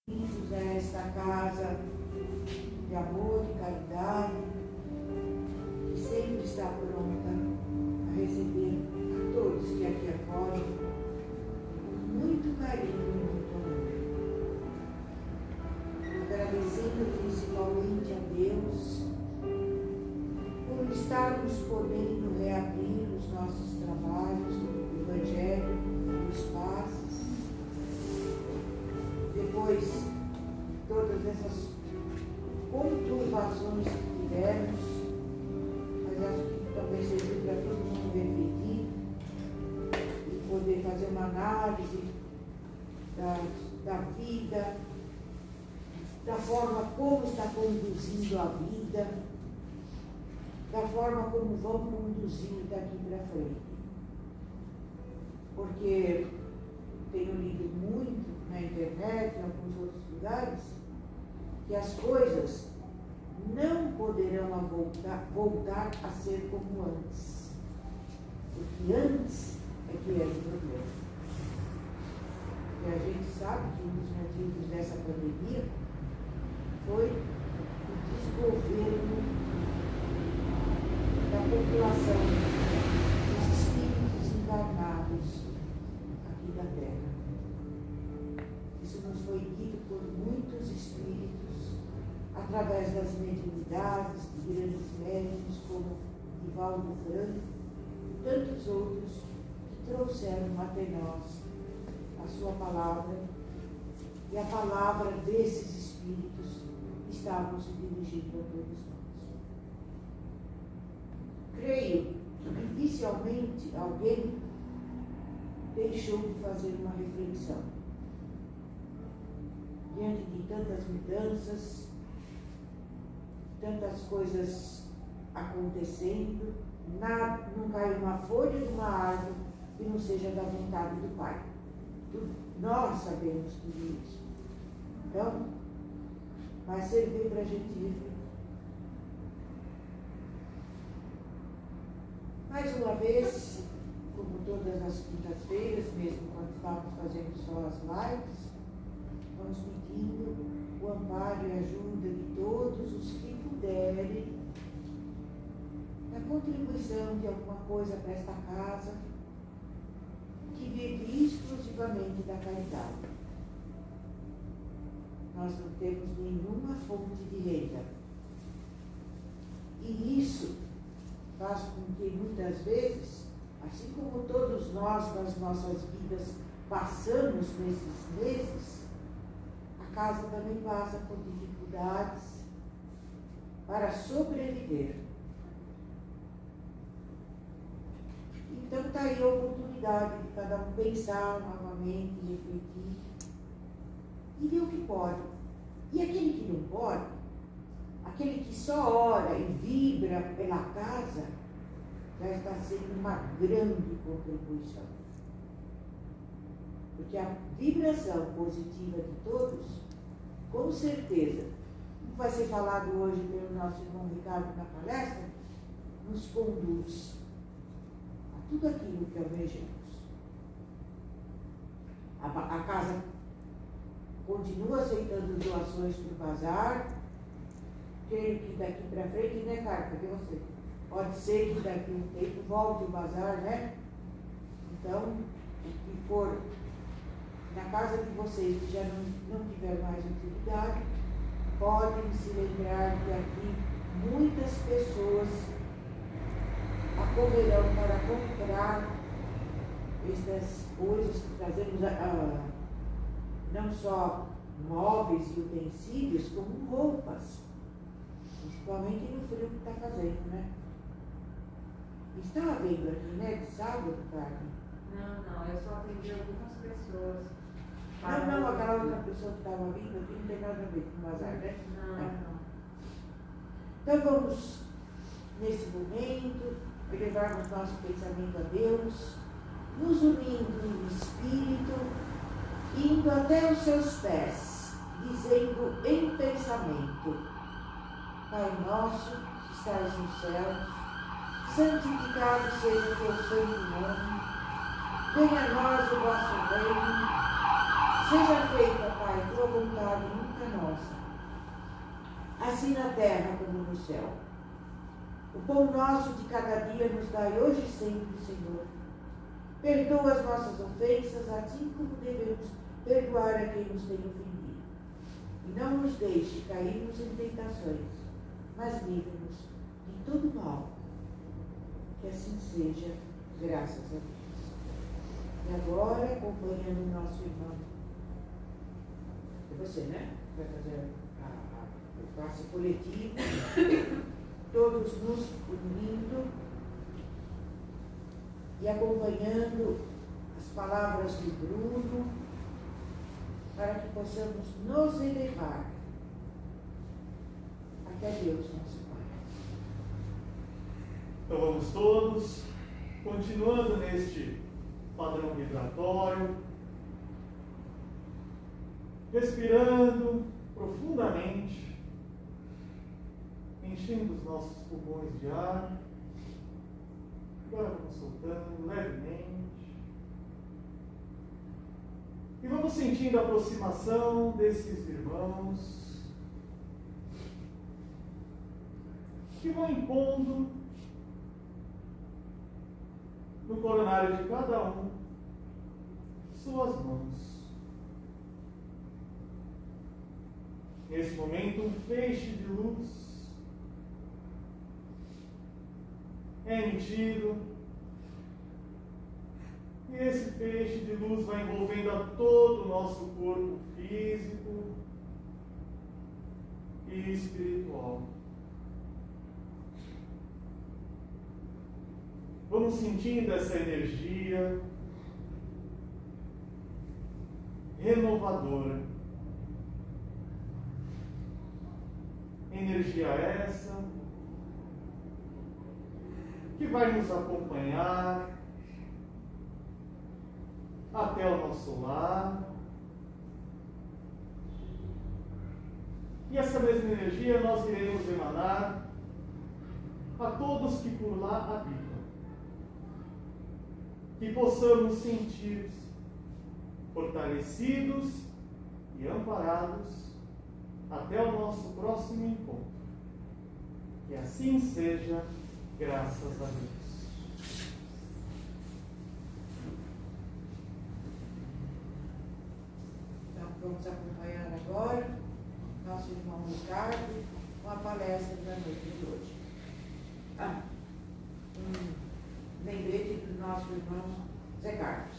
bem-vindos a esta casa de amor e caridade, que sempre está pronta a receber a todos que aqui acolhem, com muito carinho e muito amor. Agradecendo principalmente a Deus por estarmos podendo reabrir os nossos trabalhos do Evangelho, dos passos, depois de todas essas conturbações que tivemos, mas acho que também serviu para todo mundo refletir e poder fazer uma análise da vida, da forma como está conduzindo a vida, da forma como vão conduzir daqui para frente. Porque tenho lido muito na internet, em alguns outros lugares, que as coisas não poderão voltar a ser como antes. Porque antes é que era o problema. E a gente sabe que um dos motivos dessa pandemia foi o desgoverno da população, dos espíritos encarnados aqui da Terra. Isso nos foi dito por muitos espíritos, através das mediunidades de grandes médiuns como Divaldo Franco e tantos outros que trouxeram até nós a sua palavra, e a palavra desses espíritos estavam se dirigindo a todos nós. Creio que dificilmente alguém deixou de fazer uma reflexão. Diante de tantas mudanças, tantas coisas acontecendo, não cai uma folha de uma árvore que não seja da vontade do Pai. Nós sabemos tudo isso. Então, vai servir para a gente refletir. Mais uma vez, como todas as quintas-feiras, mesmo quando estávamos fazendo só as lives, vamos pedindo o amparo e a ajuda de todos os que puderem, na contribuição de alguma coisa para esta casa, que vive exclusivamente da caridade. Nós não temos nenhuma fonte de renda. E isso faz com que muitas vezes, assim como todos nós nas nossas vidas passamos nesses meses, a casa também passa por dificuldades para sobreviver. Então está aí a oportunidade de cada um pensar novamente, refletir e ver o que pode. E aquele que não pode, aquele que só ora e vibra pela casa, já está sendo uma grande contribuição. Porque a vibração positiva de todos, com certeza, como vai ser falado hoje pelo nosso irmão Ricardo na palestra, nos conduz a tudo aquilo que almejamos. A casa continua aceitando doações para o bazar. Creio que daqui para frente, né, Carta? Porque você pode ser que daqui a um tempo volte o bazar, né? Então, o que for na casa de vocês que já não tiver mais utilidade, podem se lembrar que aqui muitas pessoas acorrerão para comprar estas coisas que trazemos, não só móveis e utensílios, como roupas. Principalmente no frio que está fazendo, né? Estava vendo aqui, né, de sábado, Carmen? Não, eu só atendi algumas pessoas. Não, aquela outra pessoa que estava vindo aqui não tem nada a ver com o bazar, né? Não. Então vamos, nesse momento, elevarmos nosso pensamento a Deus, nos unindo em espírito, indo até os seus pés, dizendo em pensamento: Pai nosso, que estás nos céus, santificado seja o teu santo nome, venha a nós o vosso reino, seja feita, Pai, tua tua vontade, nunca a nossa. Assim na terra como no céu. O pão nosso de cada dia nos dai hoje e sempre, Senhor. Perdoa as nossas ofensas, assim como devemos perdoar a quem nos tem ofendido. E não nos deixe cairmos em tentações, mas livre-nos de todo mal. Que assim seja, graças a Deus. E agora, acompanhando o nosso irmão. É você, né? Vai fazer o passe coletivo. Todos nos unindo e acompanhando as palavras do Bruno, para que possamos nos elevar até Deus, nosso Pai. Então vamos todos, continuando neste padrão vibratório, respirando profundamente, enchendo os nossos pulmões de ar. Agora vamos soltando levemente. E vamos sentindo a aproximação desses irmãos que vão impondo no coronário de cada um suas mãos. Nesse momento, um feixe de luz é emitido, e esse feixe de luz vai envolvendo a todo o nosso corpo físico e espiritual. Vamos sentindo essa energia renovadora. Energia essa que vai nos acompanhar até o nosso lar. E essa mesma energia nós iremos emanar a todos que por lá habitam. Que possamos sentir-se fortalecidos e amparados até o nosso próximo encontro. Que assim seja, graças a Deus. Então, vamos acompanhar agora nosso irmão Ricardo com a palestra da noite de hoje. Lembrete do nosso irmão Zé Carlos.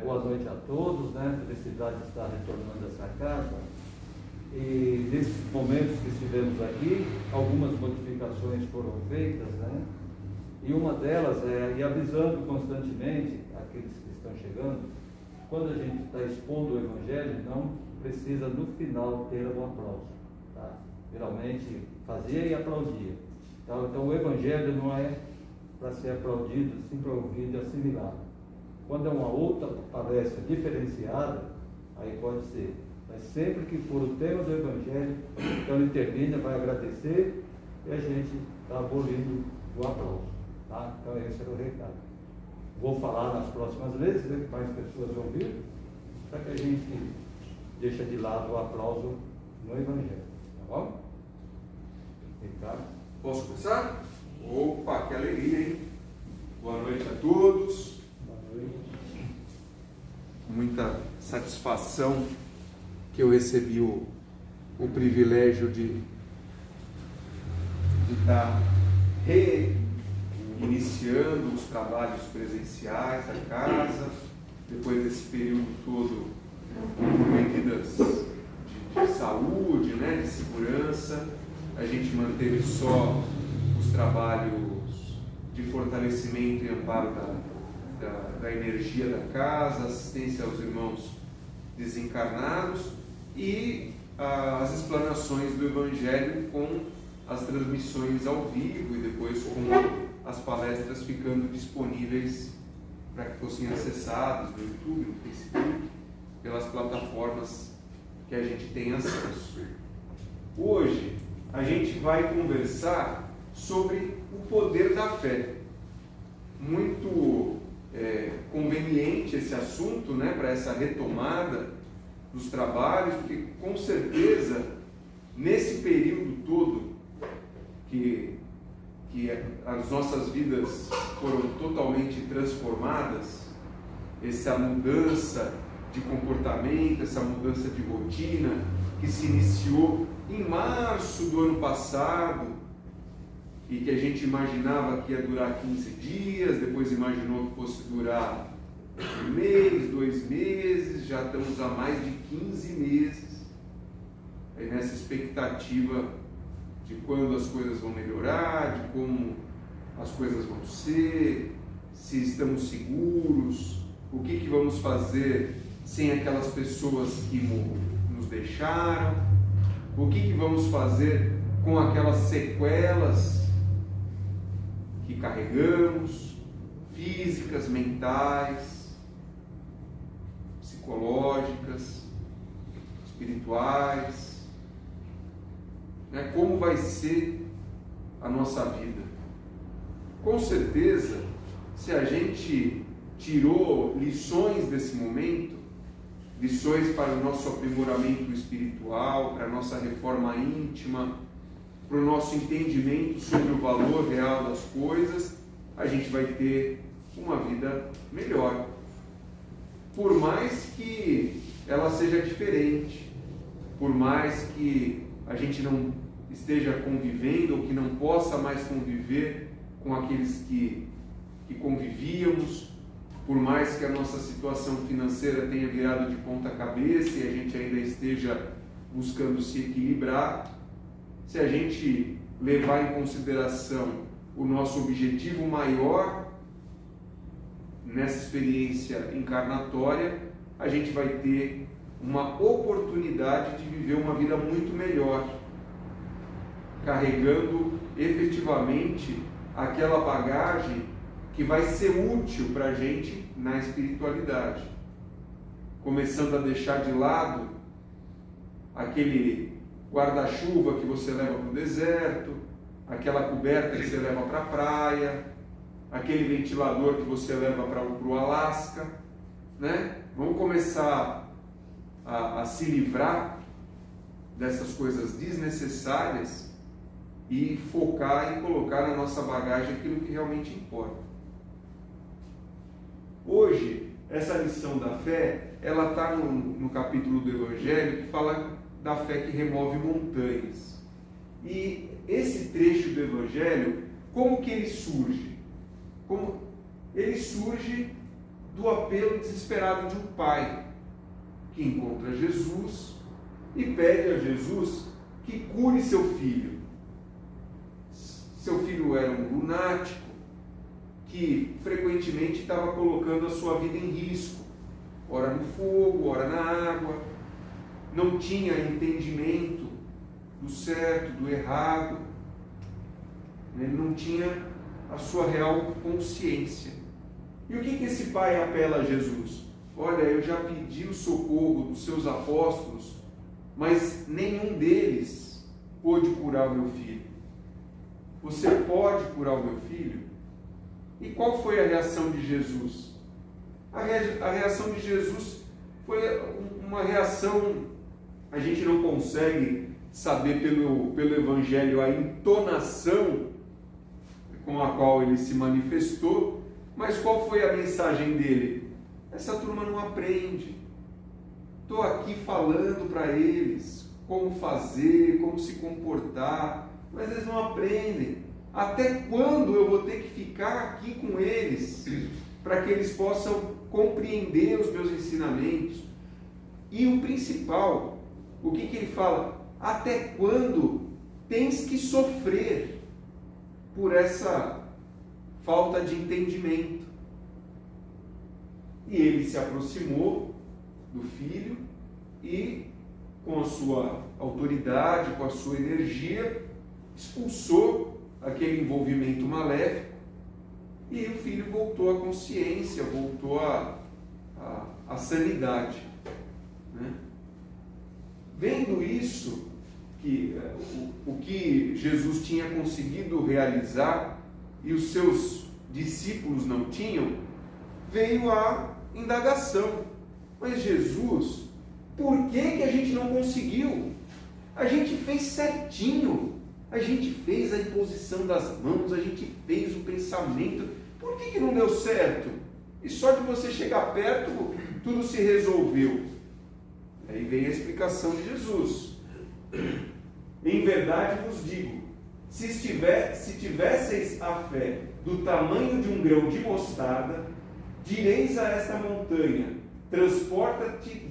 Boa noite a todos, né? Felicidade de estar retornando a essa casa. E nesses momentos que estivemos aqui, algumas modificações foram feitas, né? E uma delas é ir avisando constantemente aqueles que estão chegando, quando a gente está expondo o Evangelho, não precisa no final ter um aplauso, tá? Geralmente fazia e aplaudia. Então o Evangelho não é para ser aplaudido, sim para ouvir e assimilado. Quando é uma outra palestra diferenciada, aí pode ser. Mas sempre que for o tema do Evangelho, então ele termina, vai agradecer e a gente está abolindo o aplauso. Tá? Então esse era o recado. Vou falar nas próximas vezes, né, que mais pessoas ouvirem, para que a gente deixe de lado o aplauso no Evangelho. Tá bom? Ricardo? Posso começar? Opa, que alegria, hein? Boa noite a todos. Boa noite. Muita satisfação que eu recebi o privilégio de estar reiniciando os trabalhos presenciais da casa, depois desse período todo com medidas de saúde, né, de segurança. A gente manteve só os trabalhos de fortalecimento e amparo da energia da casa, assistência aos irmãos desencarnados e as explanações do Evangelho com as transmissões ao vivo e depois com as palestras ficando disponíveis para que fossem acessadas no YouTube, no Facebook, pelas plataformas que a gente tem acesso. Hoje a gente vai conversar sobre o poder da fé. Muito conveniente esse assunto, né, para essa retomada, dos trabalhos, porque com certeza, nesse período todo que as nossas vidas foram totalmente transformadas, essa mudança de comportamento, essa mudança de rotina, que se iniciou em março do ano passado, e que a gente imaginava que ia durar 15 dias, depois imaginou que fosse durar 1 mês, 2 meses, já estamos há mais de 15 meses, aí nessa expectativa de quando as coisas vão melhorar, de como as coisas vão ser, se estamos seguros, o que vamos fazer sem aquelas pessoas que nos deixaram, o que vamos fazer com aquelas sequelas que carregamos, físicas, mentais, psicológicas, espirituais, né? Como vai ser a nossa vida? Com certeza, se a gente tirou lições desse momento, lições para o nosso aprimoramento espiritual, para a nossa reforma íntima, para o nosso entendimento sobre o valor real das coisas, a gente vai ter uma vida melhor. Por mais que ela seja diferente, por mais que a gente não esteja convivendo ou que não possa mais conviver com aqueles que convivíamos, por mais que a nossa situação financeira tenha virado de ponta cabeça e a gente ainda esteja buscando se equilibrar, se a gente levar em consideração o nosso objetivo maior nessa experiência encarnatória, a gente vai ter uma oportunidade de viver uma vida muito melhor, carregando efetivamente aquela bagagem que vai ser útil para a gente na espiritualidade, começando a deixar de lado aquele guarda-chuva que você leva para o deserto, aquela coberta que você leva para a praia, aquele ventilador que você leva para o Alasca, né? Vamos começar a se livrar dessas coisas desnecessárias e focar e colocar na nossa bagagem aquilo que realmente importa. Hoje, essa lição da fé, ela está no capítulo do Evangelho que fala da fé que remove montanhas. E esse trecho do Evangelho, como que ele surge? Ele surge do apelo desesperado de um pai que encontra Jesus e pede a Jesus que cure seu filho. Seu filho era um lunático que frequentemente estava colocando a sua vida em risco, ora no fogo, ora na água, não tinha entendimento do certo, do errado, ele não tinha a sua real consciência. E o que esse pai apela a Jesus? Olha, eu já pedi o socorro dos seus apóstolos, mas nenhum deles pôde curar o meu filho. Você pode curar o meu filho? E qual foi a reação de Jesus? A reação de Jesus foi uma reação, a gente não consegue saber pelo Evangelho a entonação com a qual ele se manifestou, mas qual foi a mensagem dele? Essa turma não aprende. Estou aqui falando para eles como fazer, como se comportar, mas eles não aprendem. Até quando eu vou ter que ficar aqui com eles para que eles possam compreender os meus ensinamentos? E o principal, o que ele fala? Até quando tens que sofrer por essa falta de entendimento? E ele se aproximou do filho e, com a sua autoridade, com a sua energia, expulsou aquele envolvimento maléfico e o filho voltou à consciência, voltou à sanidade, né? Vendo isso, o que Jesus tinha conseguido realizar e os seus discípulos não tinham, veio a indagação. Mas Jesus, Por que a gente não conseguiu? A gente fez certinho. A gente fez a imposição das mãos, a gente fez o pensamento. Por que não deu certo? E só de você chegar perto, tudo se resolveu. Aí vem a explicação de Jesus. Em verdade vos digo, se tivesseis a fé do tamanho de um grão de mostarda, direis a esta montanha, transporta-te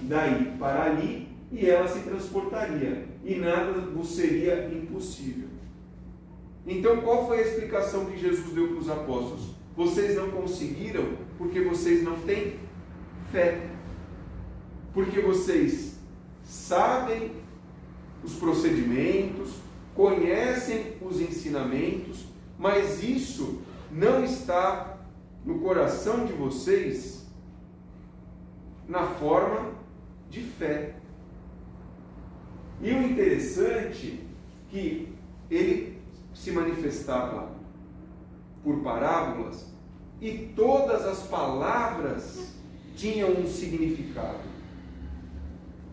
daí para ali, e ela se transportaria, e nada vos seria impossível. Então, qual foi a explicação que Jesus deu para os apóstolos? Vocês não conseguiram porque vocês não têm fé. Porque vocês sabem os procedimentos, conhecem os ensinamentos, mas isso não está no coração de vocês na forma de fé. E o interessante é que ele se manifestava por parábolas e todas as palavras tinham um significado.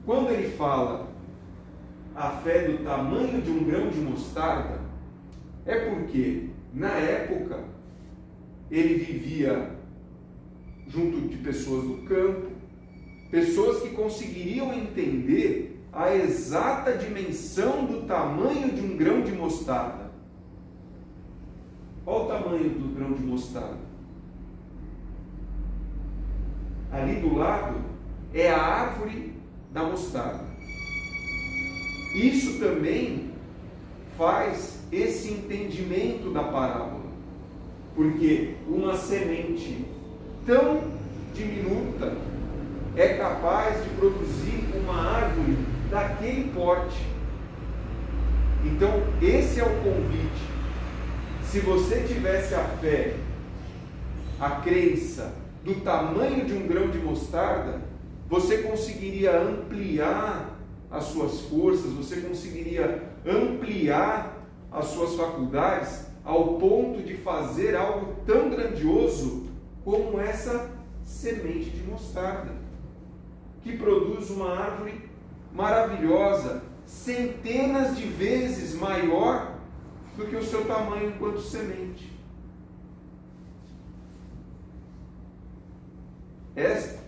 Quando ele fala a fé do tamanho de um grão de mostarda, é porque na época ele vivia junto de pessoas do campo, pessoas que conseguiriam entender a exata dimensão do tamanho de um grão de mostarda. Qual o tamanho do grão de mostarda? Ali do lado é a árvore da mostarda. Isso também faz esse entendimento da parábola, porque uma semente tão diminuta é capaz de produzir uma árvore daquele porte. Então, esse é o convite. Se você tivesse a fé, a crença do tamanho de um grão de mostarda, você conseguiria ampliar as suas forças, você conseguiria ampliar as suas faculdades ao ponto de fazer algo tão grandioso como essa semente de mostarda, que produz uma árvore maravilhosa, centenas de vezes maior do que o seu tamanho enquanto semente.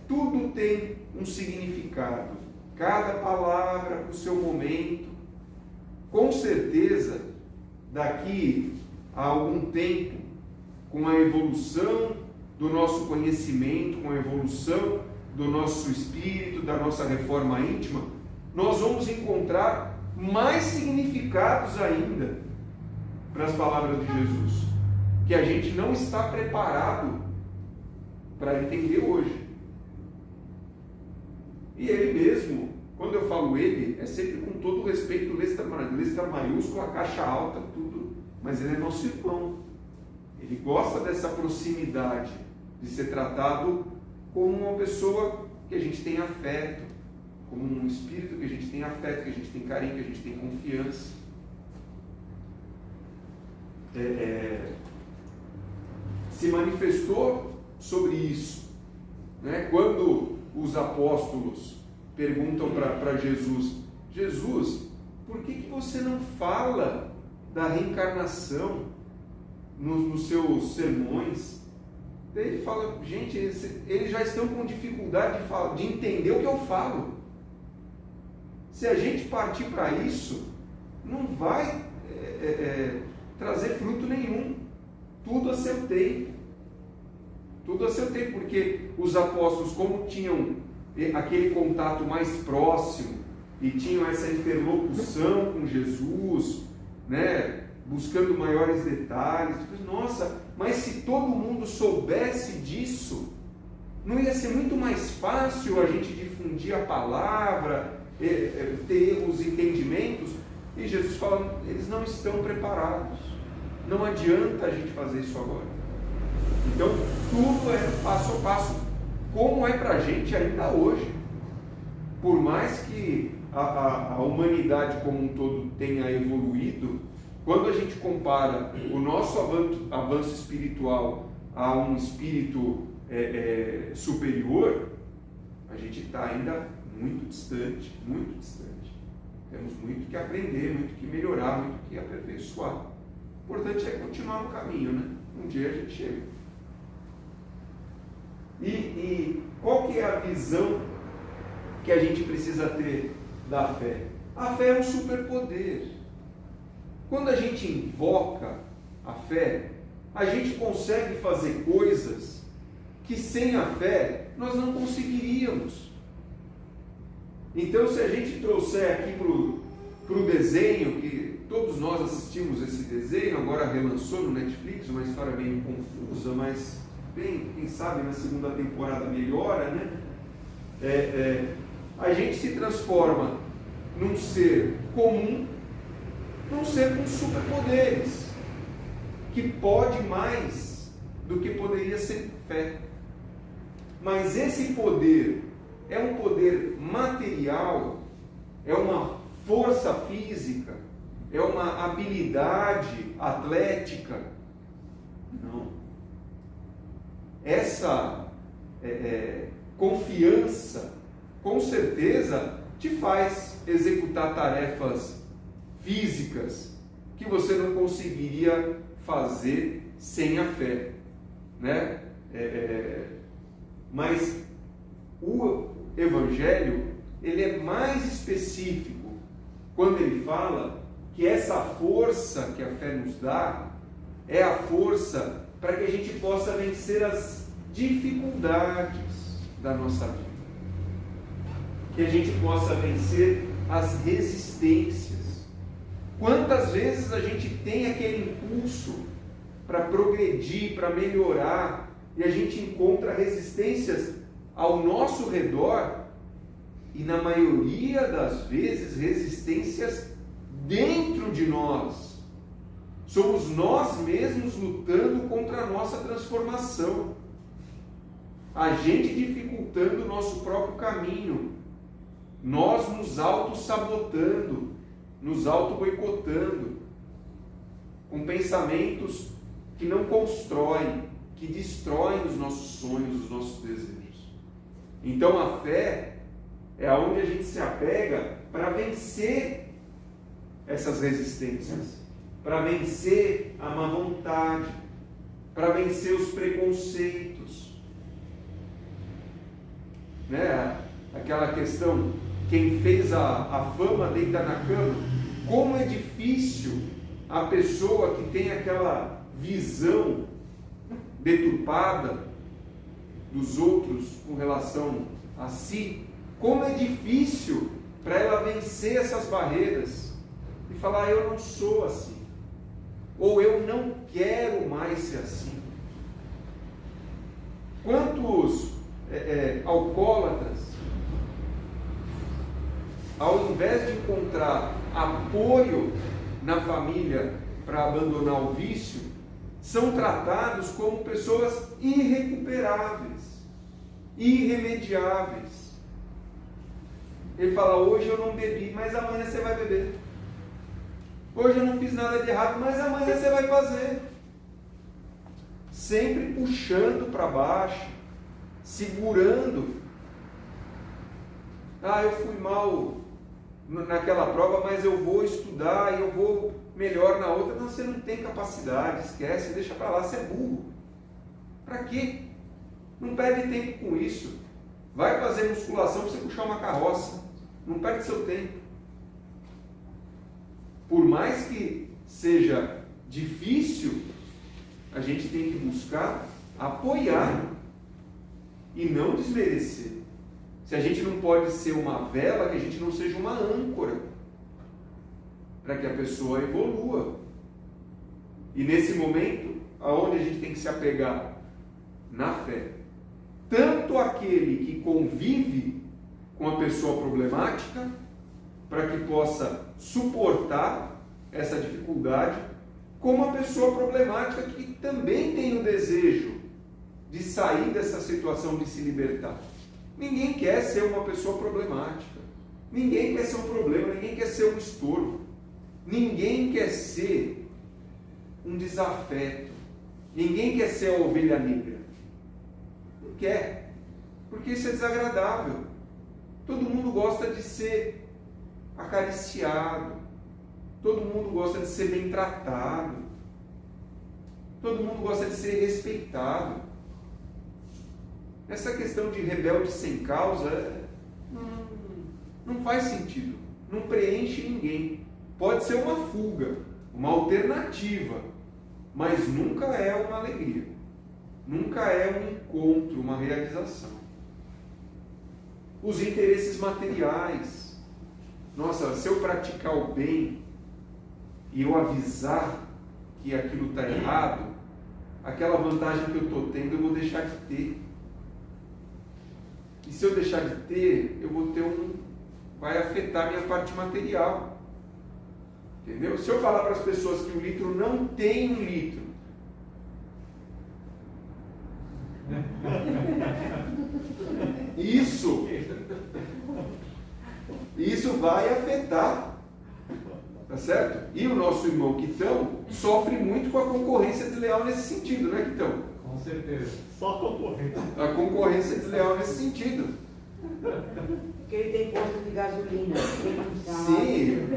Tudo tem um significado, cada palavra com o seu momento. Com certeza, daqui a algum tempo, com a evolução do nosso conhecimento, com a evolução do nosso espírito, da nossa reforma íntima, nós vamos encontrar mais significados ainda para as palavras de Jesus, que a gente não está preparado para entender hoje. E ele mesmo, quando eu falo ele, é sempre com todo o respeito, letra maiúscula, caixa alta, tudo, mas ele é nosso irmão. Ele gosta dessa proximidade, de ser tratado como uma pessoa que a gente tem afeto, como um espírito que a gente tem afeto, que a gente tem carinho, que a gente tem confiança. Se manifestou sobre isso, né? Quando os apóstolos perguntam para Jesus: Jesus, por que você não fala da reencarnação nos seus sermões? Daí ele fala: gente, eles já estão com dificuldade de entender o que eu falo. Se a gente partir para isso, não vai trazer fruto nenhum. Tudo a seu tempo. Tudo a seu tempo, porque os apóstolos, como tinham aquele contato mais próximo e tinham essa interlocução com Jesus, né, buscando maiores detalhes, nossa, mas se todo mundo soubesse disso, não ia ser muito mais fácil a gente difundir a palavra, ter os entendimentos? E Jesus fala: eles não estão preparados, não adianta a gente fazer isso agora. Então, tudo é passo a passo, como é para a gente ainda hoje. Por mais que a humanidade como um todo tenha evoluído, quando a gente compara o nosso avanço espiritual a um espírito superior, a gente está ainda muito distante, muito distante. Temos muito que aprender, muito que melhorar, muito que aperfeiçoar. O importante é continuar no caminho, né? Um dia a gente chega. E qual que é a visão que a gente precisa ter da fé? A fé é um superpoder. Quando a gente invoca a fé, a gente consegue fazer coisas que sem a fé nós não conseguiríamos. Então, se a gente trouxer aqui para o desenho, que todos nós assistimos esse desenho, agora relançou no Netflix, uma história meio confusa, mas bem, quem sabe na segunda temporada melhora, né? A gente se transforma num ser comum, num ser com superpoderes, que pode mais do que poderia ser fé. Mas esse poder é um poder material, é uma força física, é uma habilidade atlética? Não. Essa confiança, com certeza, te faz executar tarefas físicas que você não conseguiria fazer sem a fé, né? Mas o Evangelho, ele é mais específico quando ele fala que essa força que a fé nos dá é a força para que a gente possa vencer as dificuldades da nossa vida, que a gente possa vencer as resistências. Quantas vezes a gente tem aquele impulso para progredir, para melhorar, e a gente encontra resistências ao nosso redor, e na maioria das vezes resistências dentro de nós. Somos nós mesmos lutando contra a nossa transformação, a gente dificultando o nosso próprio caminho, nós nos auto-sabotando, nos auto-boicotando, com pensamentos que não constroem, que destroem os nossos sonhos, os nossos desejos. Então a fé é aonde a gente se apega para vencer essas resistências, para vencer a má vontade, para vencer os preconceitos, né? Aquela questão, quem fez a fama deita na cama. Como é difícil a pessoa que tem aquela visão deturpada dos outros com relação a si, como é difícil para ela vencer essas barreiras e falar: eu não sou assim, ou eu não quero mais ser assim. Quantos alcoólatras, ao invés de encontrar apoio na família para abandonar o vício, são tratados como pessoas irrecuperáveis, irremediáveis. Ele fala: hoje eu não bebi, mas amanhã você vai beber. Hoje eu não fiz nada de errado, mas amanhã você vai fazer. Sempre puxando para baixo, segurando. Eu fui mal naquela prova, mas eu vou estudar e eu vou melhor na outra. Não, você não tem capacidade, esquece, deixa para lá, você é burro. Para quê? Não perde tempo com isso. Vai fazer musculação para você puxar uma carroça. Não perde seu tempo. Por mais que seja difícil, a gente tem que buscar apoiar e não desmerecer. Se a gente não pode ser uma vela, que a gente não seja uma âncora, para que a pessoa evolua. E nesse momento, aonde a gente tem que se apegar? Na fé. Tanto aquele que convive com a pessoa problemática, para que possa suportar essa dificuldade, como a pessoa problemática que também tem o desejo de sair dessa situação, de se libertar. Ninguém quer ser uma pessoa problemática, ninguém quer ser um problema, ninguém quer ser um estorvo, ninguém quer ser um desafeto, ninguém quer ser a ovelha negra. Não quer, porque isso é desagradável. Todo mundo gosta de ser acariciado. Todo mundo gosta de ser bem tratado. Todo mundo gosta de ser respeitado. Essa questão de rebelde sem causa não faz sentido. Não preenche ninguém. Pode ser uma fuga, uma alternativa, mas nunca é uma alegria. Nunca é um encontro, uma realização. Os interesses materiais. Nossa, se eu praticar o bem e eu avisar que aquilo está errado, aquela vantagem que eu estou tendo eu vou deixar de ter. E se eu deixar de ter, eu vou ter vai afetar minha parte material. Entendeu? Se eu falar para as pessoas que o litro não tem 1 litro, isso vai afetar, tá certo? E o nosso irmão Quitão sofre muito com a concorrência desleal nesse sentido, né, Quitão? Com certeza. Só concorrente. A concorrência desleal nesse sentido. Porque ele tem posto de gasolina, quem não sabe. Sim.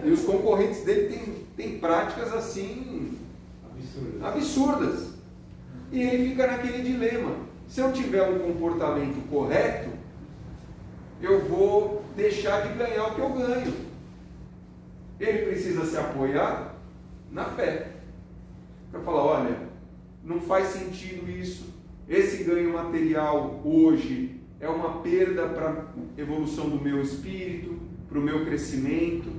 E os concorrentes dele têm práticas assim absurdas. E ele fica naquele dilema. Se eu tiver um comportamento correto, eu vou deixar de ganhar o que eu ganho. Ele precisa se apoiar na fé. Para falar, olha, não faz sentido isso. Esse ganho material hoje é uma perda para a evolução do meu espírito, para o meu crescimento.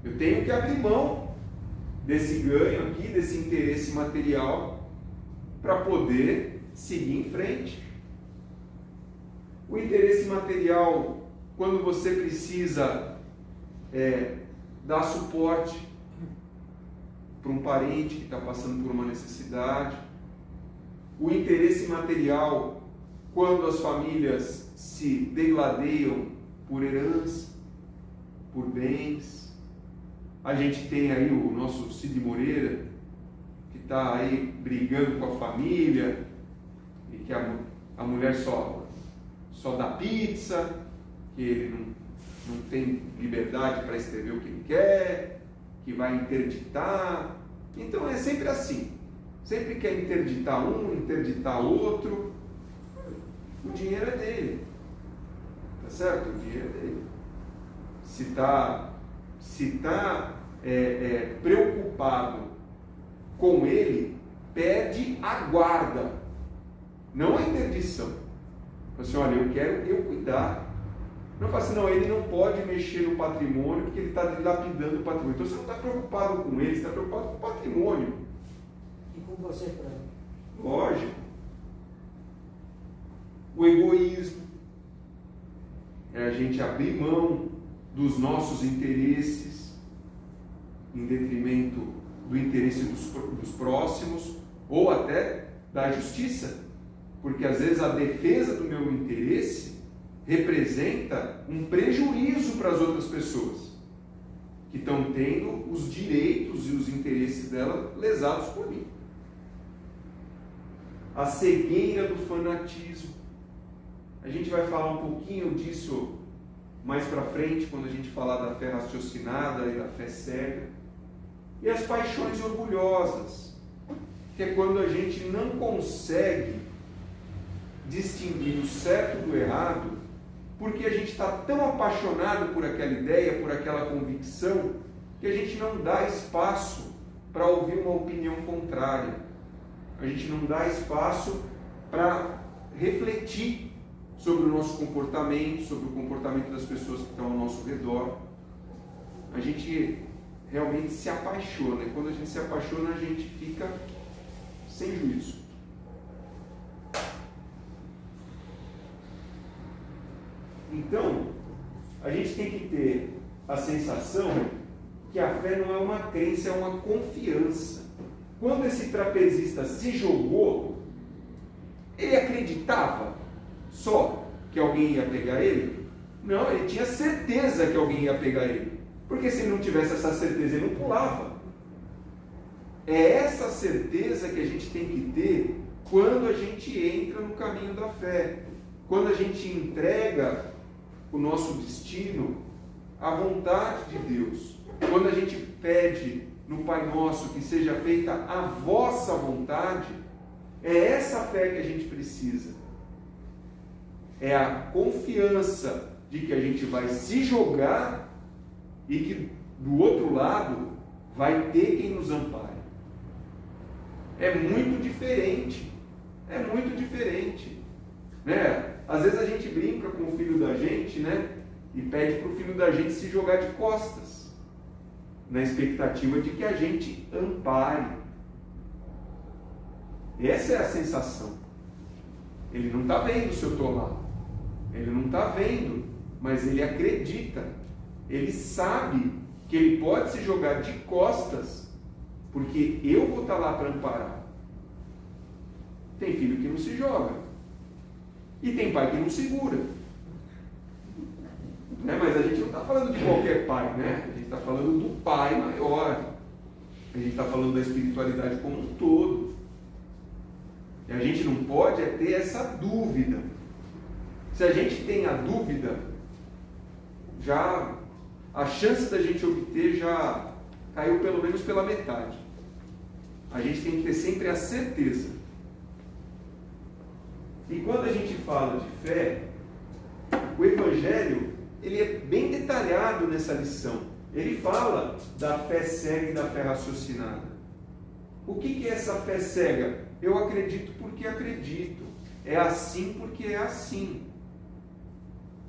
Eu tenho que abrir mão desse ganho aqui, desse interesse material, para poder seguir em frente. O interesse material, quando você precisa dar suporte para um parente que está passando por uma necessidade. O interesse material, quando as famílias se degladeiam por herança, por bens. A gente tem aí o nosso Cid Moreira, que está aí brigando com a família, e que a mulher só dá pizza, que ele não tem liberdade para escrever o que ele quer, que vai interditar. Então é sempre assim. Sempre quer interditar um, interditar outro. O dinheiro é dele. Tá certo? O dinheiro é dele. Se está preocupado com ele, pede a guarda, não a interdição. Assim, olha, eu quero eu cuidar. Não fala assim, não, ele não pode mexer no patrimônio porque ele está dilapidando o patrimônio. Então você não está preocupado com ele, você está preocupado com o patrimônio. E com você próprio. Lógico. O egoísmo é a gente abrir mão dos nossos interesses em detrimento do interesse dos próximos ou até da justiça. Porque às vezes a defesa do meu interesse representa um prejuízo para as outras pessoas que estão tendo os direitos e os interesses dela lesados por mim. A cegueira do fanatismo. A gente vai falar um pouquinho disso mais para frente, quando a gente falar da fé raciocinada e da fé cega. E as paixões orgulhosas, que é quando a gente não consegue distinguir o certo do errado, porque a gente está tão apaixonado por aquela ideia, por aquela convicção, que a gente não dá espaço para ouvir uma opinião contrária. A gente não dá espaço para refletir sobre o nosso comportamento, sobre o comportamento das pessoas que estão ao nosso redor. A gente realmente se apaixona, e quando a gente se apaixona, a gente fica sem juízo. Então, a gente tem que ter a sensação que a fé não é uma crença, é uma confiança. Quando esse trapezista se jogou, ele acreditava só que alguém ia pegar ele? Não, ele tinha certeza que alguém ia pegar ele. Porque se ele não tivesse essa certeza, ele não pulava. É essa certeza que a gente tem que ter quando a gente entra no caminho da fé. quando a gente entrega o nosso destino à vontade de Deus, quando a gente pede no Pai Nosso que seja feita a vossa vontade, é essa fé que a gente precisa. É a confiança de que a gente vai se jogar e que do outro lado vai ter quem nos ampare. É muito diferente. É muito diferente. Né? Às vezes a gente brinca com o filho da gente, né? E pede para o filho da gente se jogar de costas, na expectativa de que a gente ampare. Essa é a sensação. Ele não está vendo se eu estou lá. Ele não está vendo, mas ele acredita. Ele sabe que ele pode se jogar de costas, porque eu vou estar lá para amparar. Tem filho que não se joga. E tem pai que não segura. Né? Mas a gente não está falando de qualquer pai, né? A gente está falando do pai maior. A gente está falando da espiritualidade como um todo. E a gente não pode ter essa dúvida. Se a gente tem a dúvida, já a chance da gente obter já caiu pelo menos pela metade. A gente tem que ter sempre a certeza. E quando a gente fala de fé, o Evangelho ele é bem detalhado nessa lição. Ele fala da fé cega e da fé raciocinada. O que é essa fé cega? Eu acredito porque acredito. É assim porque é assim.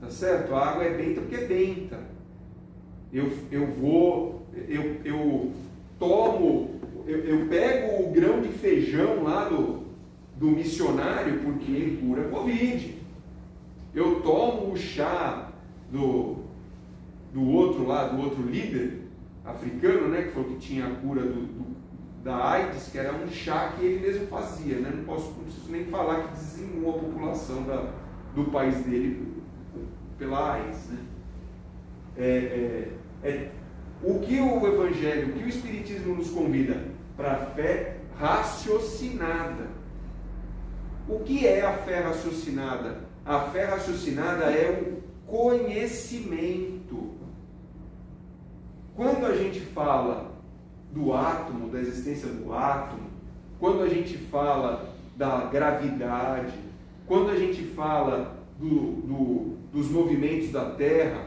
Tá certo? A água é benta porque é benta. Eu pego o grão de feijão lá do missionário porque ele cura Covid. Eu tomo o chá do outro líder africano, né, que falou que tinha a cura da AIDS, que era um chá que ele mesmo fazia, né? Não preciso nem falar que dizimou a população do país dele pela AIDS, né? O que o Evangelho, o que o Espiritismo nos convida? Para a fé raciocinada. O que é a fé raciocinada? A fé raciocinada é o conhecimento. Quando a gente fala do átomo, da existência do átomo, quando a gente fala da gravidade, quando a gente fala dos movimentos da Terra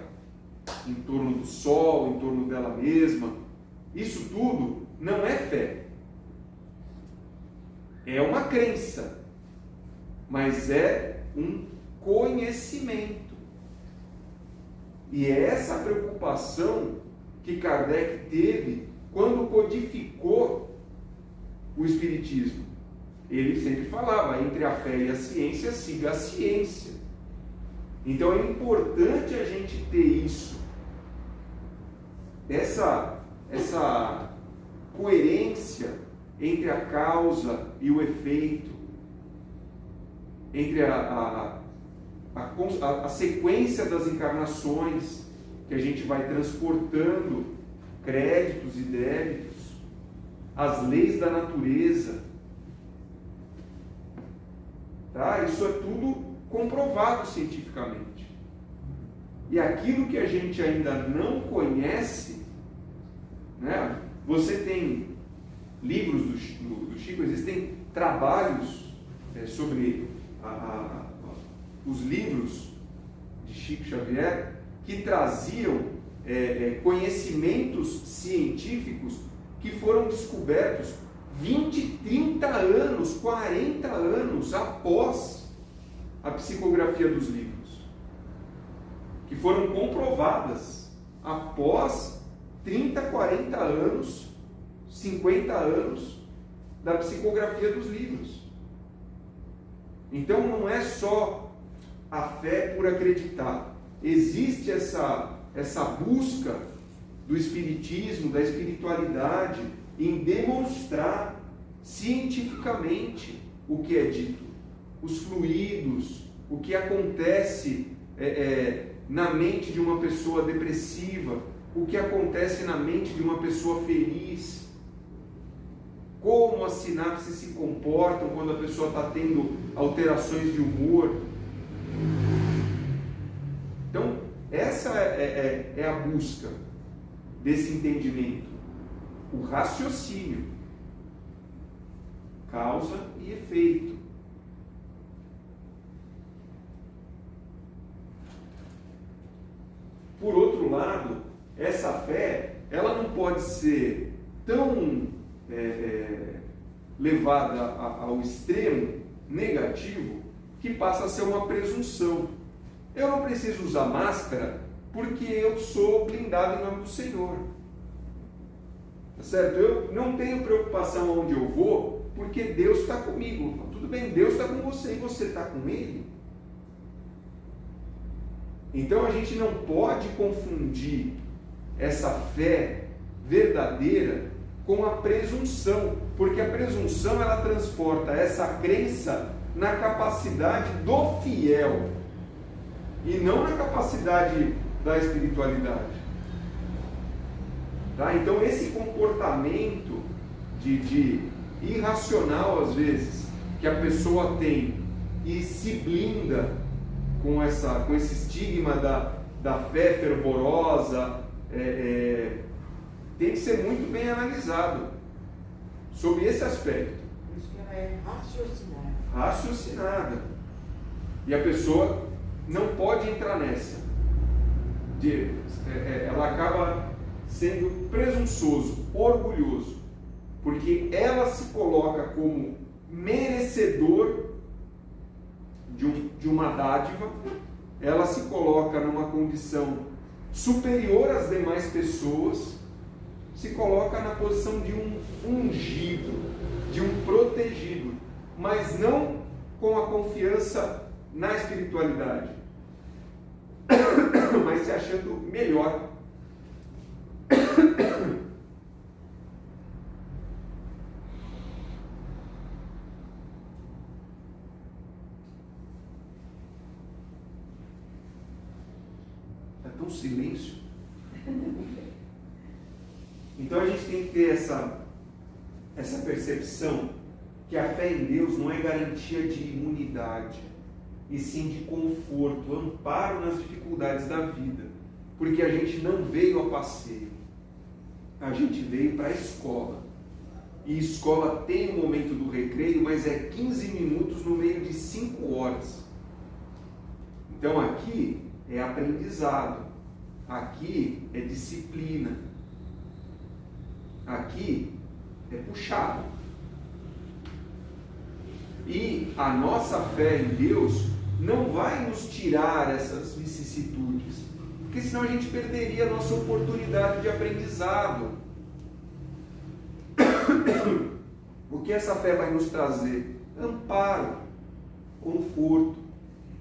em torno do Sol, em torno dela mesma, isso tudo não é fé. É uma crença, mas é um conhecimento. E é essa preocupação que Kardec teve quando codificou o Espiritismo. Ele sempre falava, entre a fé e a ciência, siga a ciência. Então é importante a gente ter isso, essa coerência entre a causa e o efeito, entre a sequência das encarnações, que a gente vai transportando créditos e débitos, as leis da natureza. Tá? Isso é tudo comprovado cientificamente. E aquilo que a gente ainda não conhece, né? Você tem livros do Chico, existem trabalhos sobre os livros de Chico Xavier que traziam conhecimentos científicos que foram descobertos 20, 30 anos, 40 anos após a psicografia dos livros, que foram comprovadas após 30, 40 anos, 50 anos da psicografia dos livros. Então não é só a fé por acreditar. Existe essa busca do espiritismo, da espiritualidade, em demonstrar cientificamente o que é dito, os fluidos, o que acontece na mente de uma pessoa depressiva, o que acontece na mente de uma pessoa feliz, como as sinapses se comportam quando a pessoa está tendo alterações de humor. Então, essa é a busca desse entendimento, o raciocínio, causa e efeito. Por outro lado, essa fé, ela não pode ser tão levada ao extremo negativo que passa a ser uma presunção. Eu não preciso usar máscara porque eu sou blindado em nome do Senhor. Tá certo? Eu não tenho preocupação onde eu vou porque Deus está comigo. Tudo bem, Deus está com você e você está com Ele. Então a gente não pode confundir essa fé verdadeira com a presunção, porque a presunção ela transporta essa crença na capacidade do fiel e não na capacidade da espiritualidade. Tá? Então esse comportamento de irracional às vezes que a pessoa tem e se blinda com esse estigma da fé fervorosa, tem que ser muito bem analisado sobre esse aspecto. Por isso que ela é raciocinada. Raciocinada. E a pessoa não pode entrar nessa. Ela acaba sendo presunçoso, orgulhoso, porque ela se coloca como merecedor de uma dádiva, ela se coloca numa condição superior às demais pessoas, se coloca na posição de um ungido, de um protegido, mas não com a confiança na espiritualidade, mas se achando melhor. Silêncio. Então a gente tem que ter essa percepção que a fé em Deus não é garantia de imunidade, e sim de conforto, amparo nas dificuldades da vida, porque a gente não veio a passeio, a gente veio para a escola, e escola tem o momento do recreio, mas é 15 minutos no meio de 5 horas. Então aqui é aprendizado, aqui é disciplina, aqui é puxado. E a nossa fé em Deus não vai nos tirar essas vicissitudes, porque senão a gente perderia a nossa oportunidade de aprendizado. O que essa fé vai nos trazer? Amparo, conforto,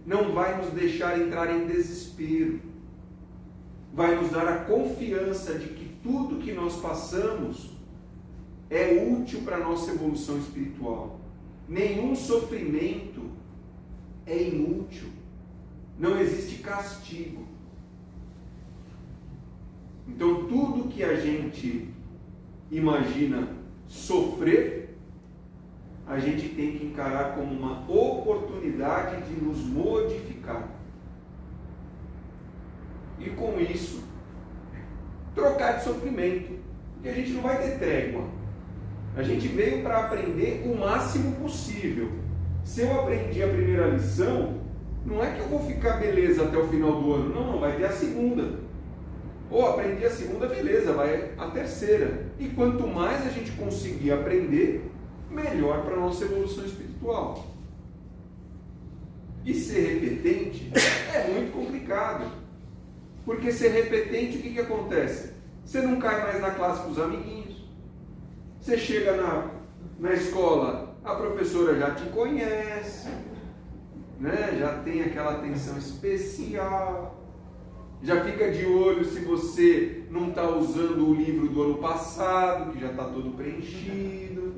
não vai nos deixar entrar em desespero, vai nos dar a confiança de que tudo que nós passamos é útil para a nossa evolução espiritual. Nenhum sofrimento é inútil, não existe castigo. Então tudo que a gente imagina sofrer, a gente tem que encarar como uma oportunidade de nos modificar. E com isso, trocar de sofrimento, porque a gente não vai ter trégua. A gente veio para aprender o máximo possível. Se eu aprendi a primeira lição, não é que eu vou ficar beleza até o final do ano, não, vai ter a segunda. Ou aprendi a segunda, beleza, vai a terceira. E quanto mais a gente conseguir aprender, melhor para a nossa evolução espiritual. E ser repetente é muito complicado. Porque ser repetente, o que acontece? Você não cai mais na classe com os amiguinhos. Você chega na escola, a professora já te conhece, né? Já tem aquela atenção especial, já fica de olho se você não está usando o livro do ano passado, que já está todo preenchido.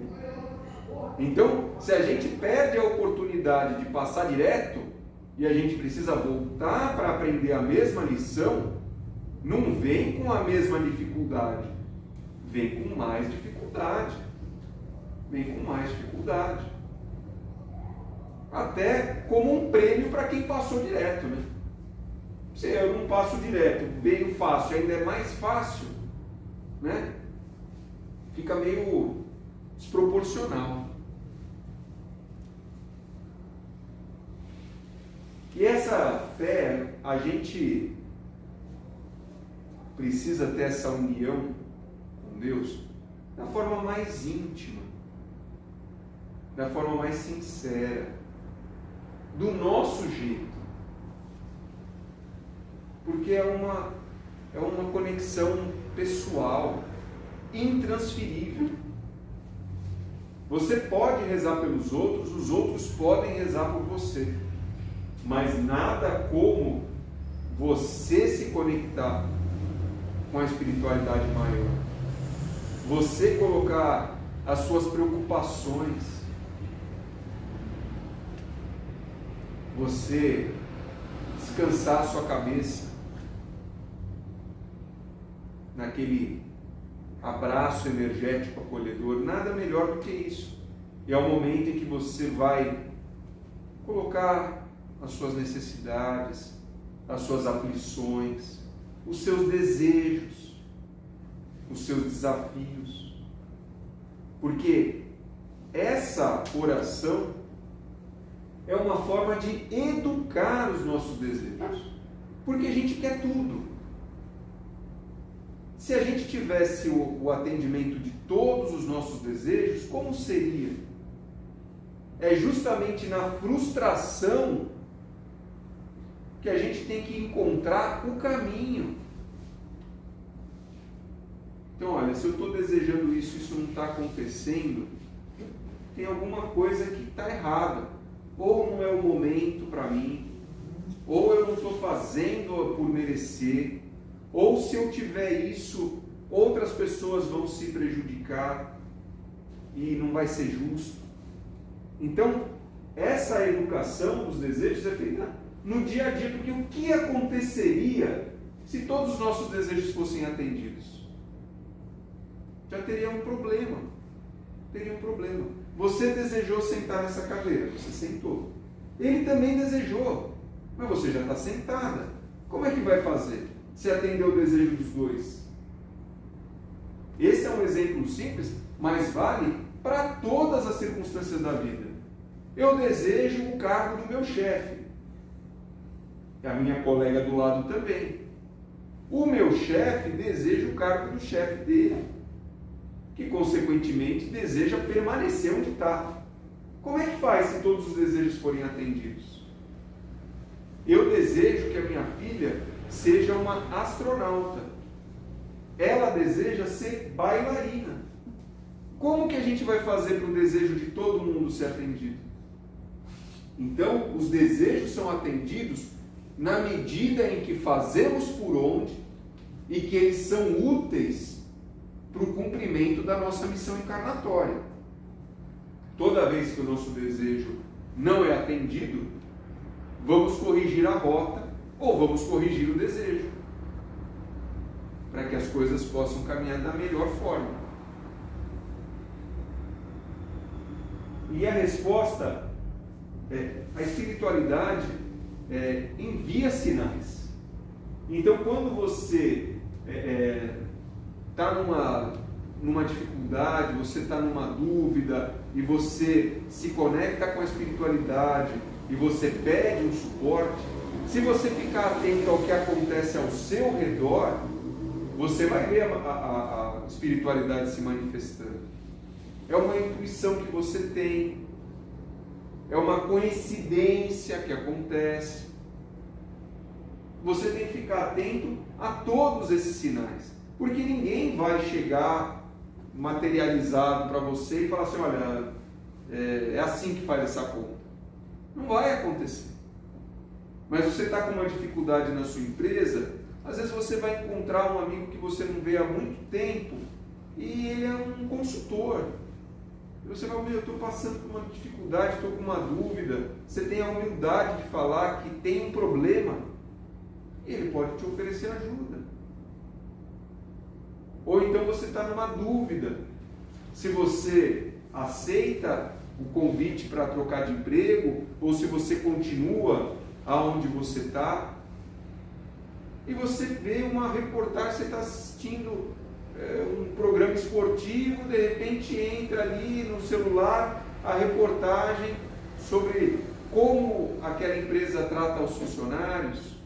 Então, se a gente perde a oportunidade de passar direto, e a gente precisa voltar para aprender a mesma lição, não vem com a mesma dificuldade, vem com mais dificuldade. Vem com mais dificuldade. até como um prêmio para quem passou direto, né? Se eu não passo direto, veio fácil, ainda é mais fácil, né? Fica meio desproporcional. E essa fé, a gente precisa ter essa união com Deus da forma mais íntima, da forma mais sincera, do nosso jeito. Porque é uma conexão pessoal, intransferível. Você pode rezar pelos outros, os outros podem rezar por você. Mas nada como você se conectar com a espiritualidade maior. Você colocar as suas preocupações. Você descansar a sua cabeça naquele abraço energético acolhedor. Nada melhor do que isso. E é o momento em que você vai colocar as suas necessidades, as suas aflições, os seus desejos, os seus desafios. Porque essa oração é uma forma de educar os nossos desejos. Porque a gente quer tudo. Se a gente tivesse o atendimento de todos os nossos desejos, como seria? É justamente na frustração que a gente tem que encontrar o caminho. Então, olha, se eu estou desejando isso, isso não está acontecendo, tem alguma coisa que está errada. Ou não é o momento para mim, ou eu não estou fazendo por merecer, ou se eu tiver isso, outras pessoas vão se prejudicar e não vai ser justo. Então, essa educação dos desejos é feita no dia a dia, porque o que aconteceria se todos os nossos desejos fossem atendidos? Já teria um problema. Teria um problema. Você desejou sentar nessa cadeira, você sentou. Ele também desejou, mas você já está sentada. Como é que vai fazer? Se atender o desejo dos dois? Esse é um exemplo simples, mas vale para todas as circunstâncias da vida. Eu desejo o cargo do meu chefe. A minha colega do lado também. O meu chefe deseja o cargo do chefe dele, que consequentemente deseja permanecer onde está. Como é que faz se todos os desejos forem atendidos? Eu desejo que a minha filha seja uma astronauta. Ela deseja ser bailarina. Como que a gente vai fazer para o desejo de todo mundo ser atendido? Então, os desejos são atendidos na medida em que fazemos por onde e que eles são úteis para o cumprimento da nossa missão encarnatória. Toda vez que o nosso desejo não é atendido, vamos corrigir a rota ou vamos corrigir o desejo, para que as coisas possam caminhar da melhor forma. E a resposta a espiritualidade envia sinais. Então, quando você está numa dificuldade, você está numa dúvida, e você se conecta com a espiritualidade, e você pede um suporte, se você ficar atento ao que acontece ao seu redor, você vai ver a espiritualidade se manifestando. É uma intuição que você tem, é uma coincidência que acontece. Você tem que ficar atento a todos esses sinais, porque ninguém vai chegar materializado para você e falar assim, olha, é assim que faz essa conta. Não vai acontecer. Mas você está com uma dificuldade na sua empresa, às vezes você vai encontrar um amigo que você não vê há muito tempo, e ele é um consultor. E você vai ver, eu estou passando por uma dificuldade, estou com uma dúvida. Você tem a humildade de falar que tem um problema, e ele pode te oferecer ajuda. Ou então você está numa dúvida, se você aceita o convite para trocar de emprego, ou se você continua aonde você está. E você vê uma reportagem, você está assistindo um programa esportivo, de repente entra ali no celular a reportagem sobre como aquela empresa trata os funcionários,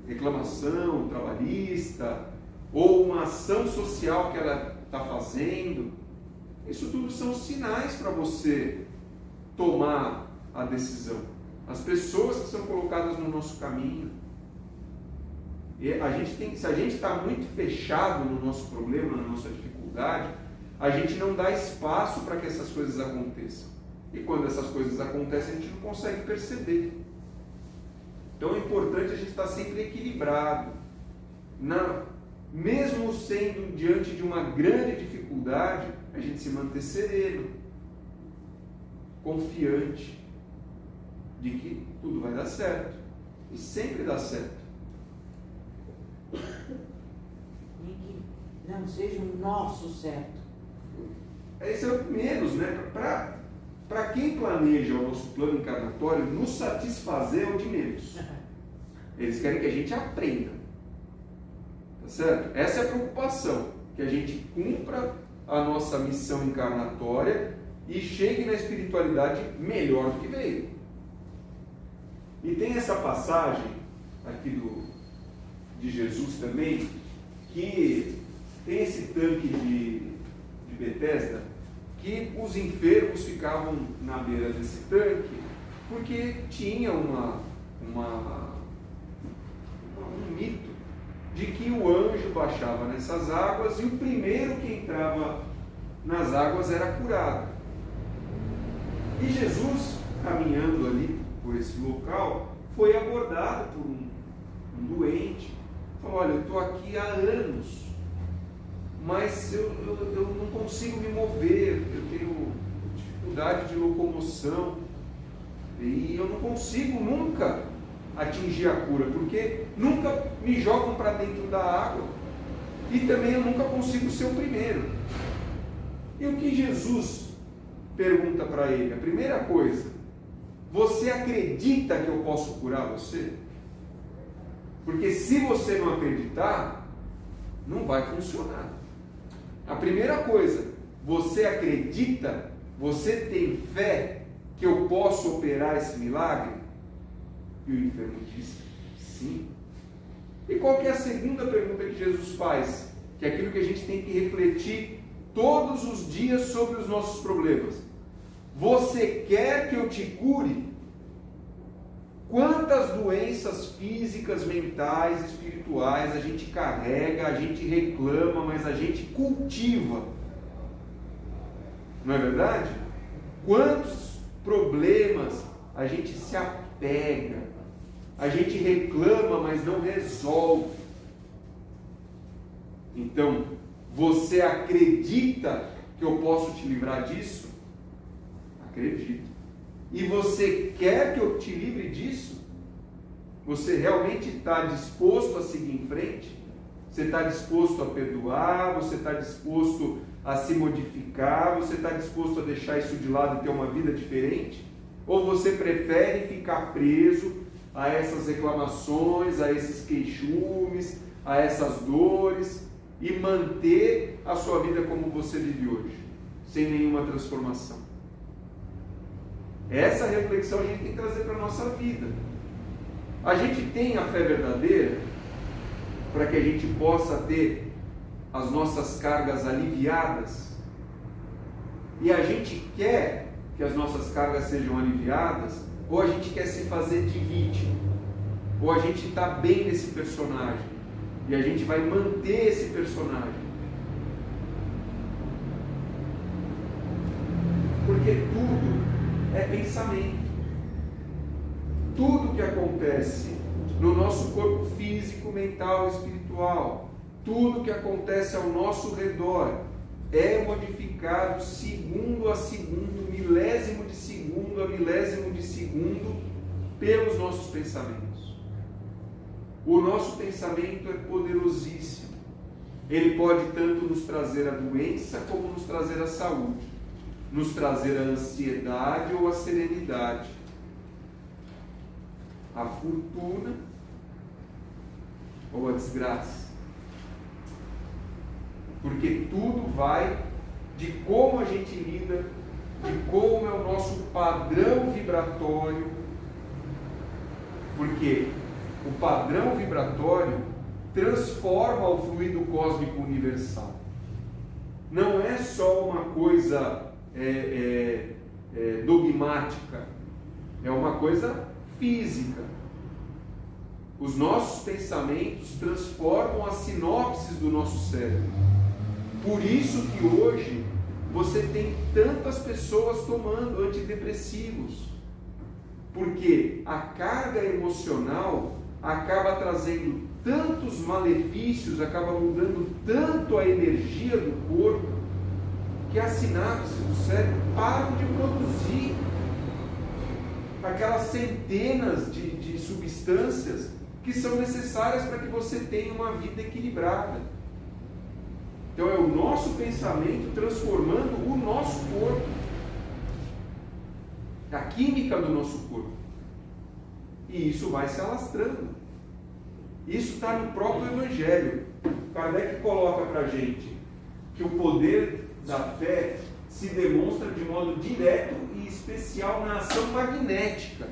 reclamação trabalhista, ou uma ação social que ela está fazendo. Isso tudo são sinais para você tomar a decisão. As pessoas que são colocadas no nosso caminho. E se a gente está muito fechado no nosso problema, na nossa dificuldade, a gente não dá espaço para que essas coisas aconteçam. E quando essas coisas acontecem, a gente não consegue perceber. Então é importante a gente estar sempre equilibrado. Mesmo sendo diante de uma grande dificuldade, a gente se manter sereno, confiante de que tudo vai dar certo. E sempre dá certo. E que não seja o nosso certo. Esse é o menos, né? Para quem planeja o nosso plano encarnatório, nos satisfazer é o de menos. Eles querem que a gente aprenda. Tá certo? Essa é a preocupação. Que a gente cumpra a nossa missão encarnatória e chegue na espiritualidade melhor do que veio. E tem essa passagem aqui de Jesus também, que tem esse tanque de Betesda, que os enfermos ficavam na beira desse tanque, porque tinha um mito de que o anjo baixava nessas águas e o primeiro que entrava nas águas era curado. E Jesus, caminhando ali por esse local, foi abordado por um doente. Falou: olha, eu estou aqui há anos, mas eu não consigo me mover, eu tenho dificuldade de locomoção, e eu não consigo nunca atingir a cura, porque nunca me jogam para dentro da água, e também eu nunca consigo ser o primeiro. E o que Jesus pergunta para ele? A primeira coisa: você acredita que eu posso curar você? Porque se você não acreditar, não vai funcionar. A primeira coisa: você acredita, você tem fé que eu posso operar esse milagre? E o enfermo disse: sim. E qual que é a segunda pergunta que Jesus faz? Que é aquilo que a gente tem que refletir todos os dias sobre os nossos problemas. Você quer que eu te cure? Quantas doenças físicas, mentais, espirituais a gente carrega, a gente reclama, mas a gente cultiva? Não é verdade? Quantos problemas a gente se apega, a gente reclama, mas não resolve? Então, você acredita que eu posso te livrar disso? Acredito. E você quer que eu te livre disso? Você realmente está disposto a seguir em frente? Você está disposto a perdoar? Você está disposto a se modificar? Você está disposto a deixar isso de lado e ter uma vida diferente? Ou você prefere ficar preso a essas reclamações, a esses queixumes, a essas dores e manter a sua vida como você vive hoje, sem nenhuma transformação? Essa reflexão a gente tem que trazer para a nossa vida. A gente tem a fé verdadeira para que a gente possa ter as nossas cargas aliviadas, e a gente quer que as nossas cargas sejam aliviadas, ou a gente quer se fazer de vítima, ou a gente está bem nesse personagem e a gente vai manter esse personagem. Porque tudo é pensamento. Tudo que acontece no nosso corpo físico, mental, espiritual, tudo que acontece ao nosso redor é modificado segundo a segundo, milésimo de segundo a milésimo de segundo, pelos nossos pensamentos. O nosso pensamento é poderosíssimo. Ele pode tanto nos trazer a doença como nos trazer a saúde. nos trazer a ansiedade ou a serenidade, a fortuna ou a desgraça. Porque tudo vai de como a gente lida, de como é o nosso padrão vibratório. Porque o padrão vibratório transforma o fluido cósmico universal. Não é só uma coisa dogmática, é uma coisa física. Os nossos pensamentos transformam as sinopses do nosso cérebro. Por isso que hoje você tem tantas pessoas tomando antidepressivos, porque a carga emocional acaba trazendo tantos malefícios, acaba mudando tanto a energia do corpo, que as sinapses do cérebro param de produzir aquelas centenas de substâncias que são necessárias para que você tenha uma vida equilibrada. Então é o nosso pensamento transformando o nosso corpo, a química do nosso corpo, e isso vai se alastrando. Isso está no próprio Evangelho. Kardec coloca para a gente que o poder da fé se demonstra de modo direto e especial na ação magnética.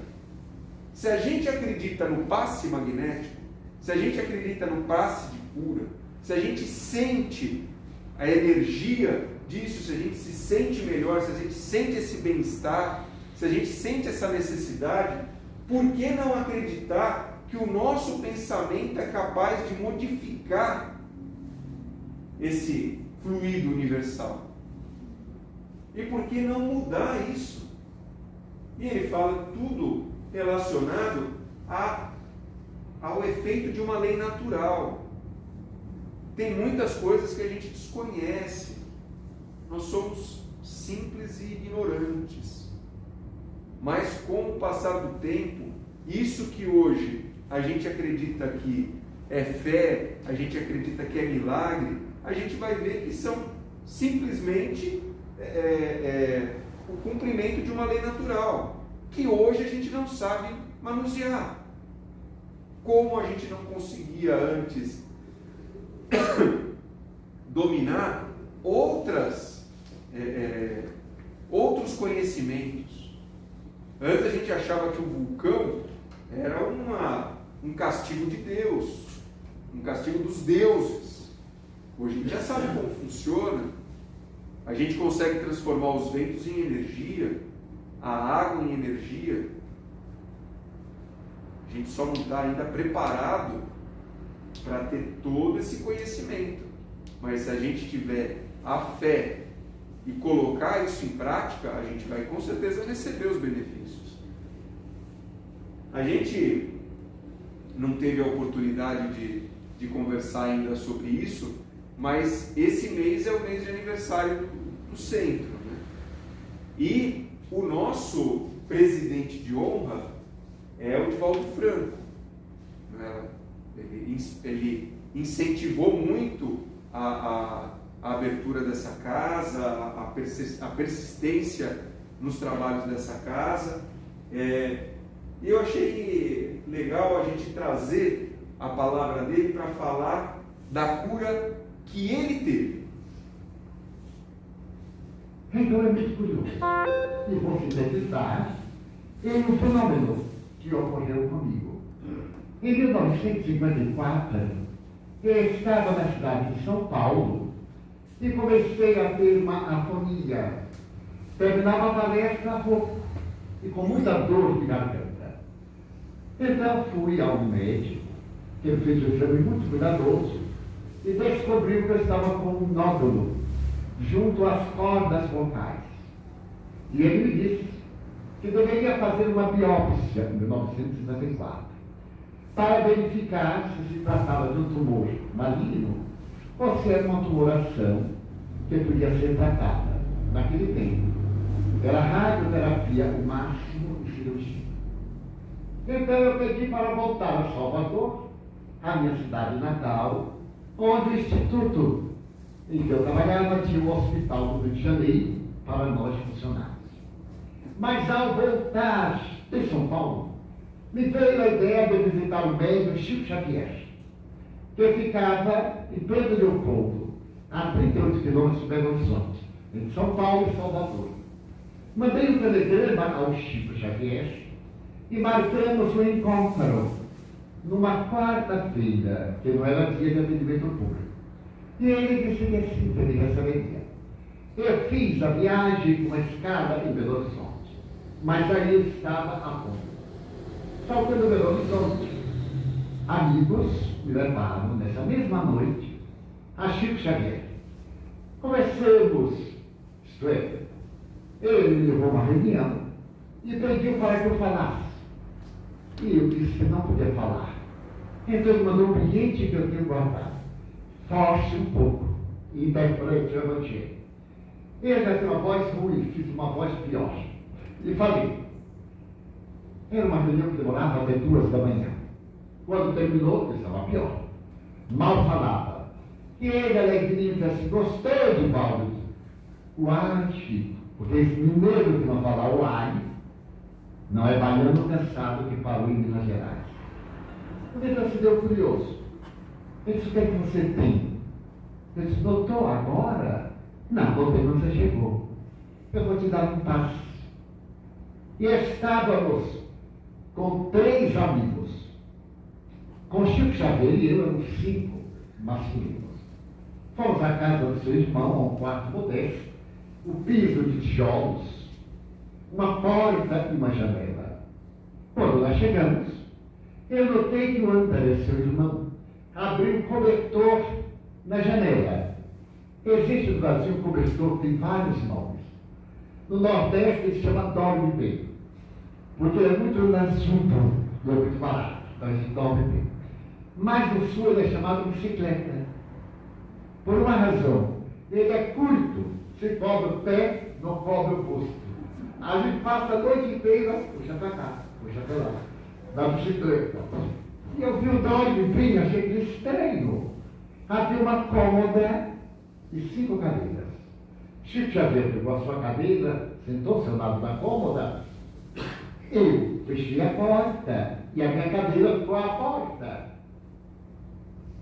Se a gente acredita no passe magnético, se a gente acredita no passe de cura, se a gente sente a energia disso, se a gente se sente melhor, se a gente sente esse bem-estar, se a gente sente essa necessidade, por que não acreditar que o nosso pensamento é capaz de modificar esse fluido universal? E por que não mudar isso? E ele fala tudo relacionado ao efeito de uma lei natural. Tem muitas coisas que a gente desconhece. Nós somos simples e ignorantes. Mas com o passar do tempo, isso que hoje a gente acredita que é fé, a gente acredita que é milagre, a gente vai ver que são simplesmente o cumprimento de uma lei natural, que hoje a gente não sabe manusear. Como a gente não conseguia antes dominar outros conhecimentos. Antes a gente achava que o vulcão era um castigo de Deus, um castigo dos deuses. Hoje a gente já sabe como funciona. A gente consegue transformar os ventos em energia, a água em energia. A gente só não está ainda preparado para ter todo esse conhecimento. Mas se a gente tiver a fé e colocar isso em prática, a gente vai com certeza receber os benefícios. A gente não teve a oportunidade de conversar ainda sobre isso, mas esse mês é o mês de aniversário do centro, né? E o nosso presidente de honra é o Divaldo Franco, né? Ele incentivou muito a abertura dessa casa, a persistência nos trabalhos dessa casa. E eu achei legal a gente trazer a palavra dele para falar da cura que ele teve. Então é muito curioso. E vou sintetizar em um fenômeno que ocorreu comigo. Em 1954, eu estava na cidade de São Paulo e comecei a ter uma afonia. Terminava a palestra rouco e com muita dor de garganta. Então fui ao médico, que ele fez um exame muito cuidadoso e descobriu que eu estava com um nódulo junto às cordas vocais. E ele me disse que deveria fazer uma biópsia em 1954 para verificar se tratava de um tumor maligno ou se era uma tumoração que podia ser tratada. Naquele tempo, era radioterapia o máximo e cirurgia. Então eu pedi para voltar a Salvador, a minha cidade natal, onde o instituto em que eu trabalhava tinha um hospital do Rio de Janeiro, para nós funcionários. Mas ao voltar de São Paulo, me veio a ideia de visitar o médico Chico Xavier, que ficava em Pedro Leopoldo, a 38 quilômetros de Belo Horizonte, entre São Paulo e Salvador. Mandei um telegrama ao Chico Xavier e marcamos um encontro numa quarta-feira, que não era dia de atendimento público. E ele disse que assim, ele receberia. Eu fiz a viagem com uma escala em Belo Horizonte, mas aí eu estava a ponto. Saltando Belo Horizonte, amigos me levaram nessa mesma noite a Chico Xavier. Conversamos, isto é, ele me levou a uma reunião e pediu para que eu falasse. E eu disse que não podia falar. Então ele mandou um bilhete que eu tenho guardado. Force um pouco e interprete o Evangelho. Eu já tinha uma voz ruim, fiz uma voz pior. E falei. Era uma reunião que demorava até 2 da manhã. Quando terminou, eu estava pior. Mal falava. E ele, alegrinho, disse assim, gostou de Paulo? Uai, Chico. Porque esse mineiro que não fala uai, não é baiano cansado que falou em Minas Gerais. Ele já se deu curioso. Ele disse, o que é que você tem? Eu disse, doutor, agora? Não, doutor, não você chegou. Eu vou te dar um passe. E estávamos com 3 amigos. Com Chico Xavier e eu, éramos 5 masculinos. Fomos à casa do seu irmão, a um quarto modesto, o piso de tijolos, uma porta e uma janela. Quando nós chegamos, eu notei que o André, seu irmão, abriu um cobertor na janela. Existe no Brasil um cobertor que tem vários nomes. No Nordeste ele se chama dorme-peito, porque é muito lançudo, não é muito barato, então a gente dorme-peito. Mas no Sul ele é chamado bicicleta. Por uma razão, ele é curto, se cobre o pé, não cobre o busto. A gente passa a noite inteira, puxa para cá, puxa para lá, na bicicleta. E eu vi o dorme-peito, achei que estranho. Havia uma cômoda e 5 cadeiras. Chico Xavier pegou a sua cadeira, sentou-se ao lado da cômoda. Eu fechei a porta e a minha cadeira ficou à porta.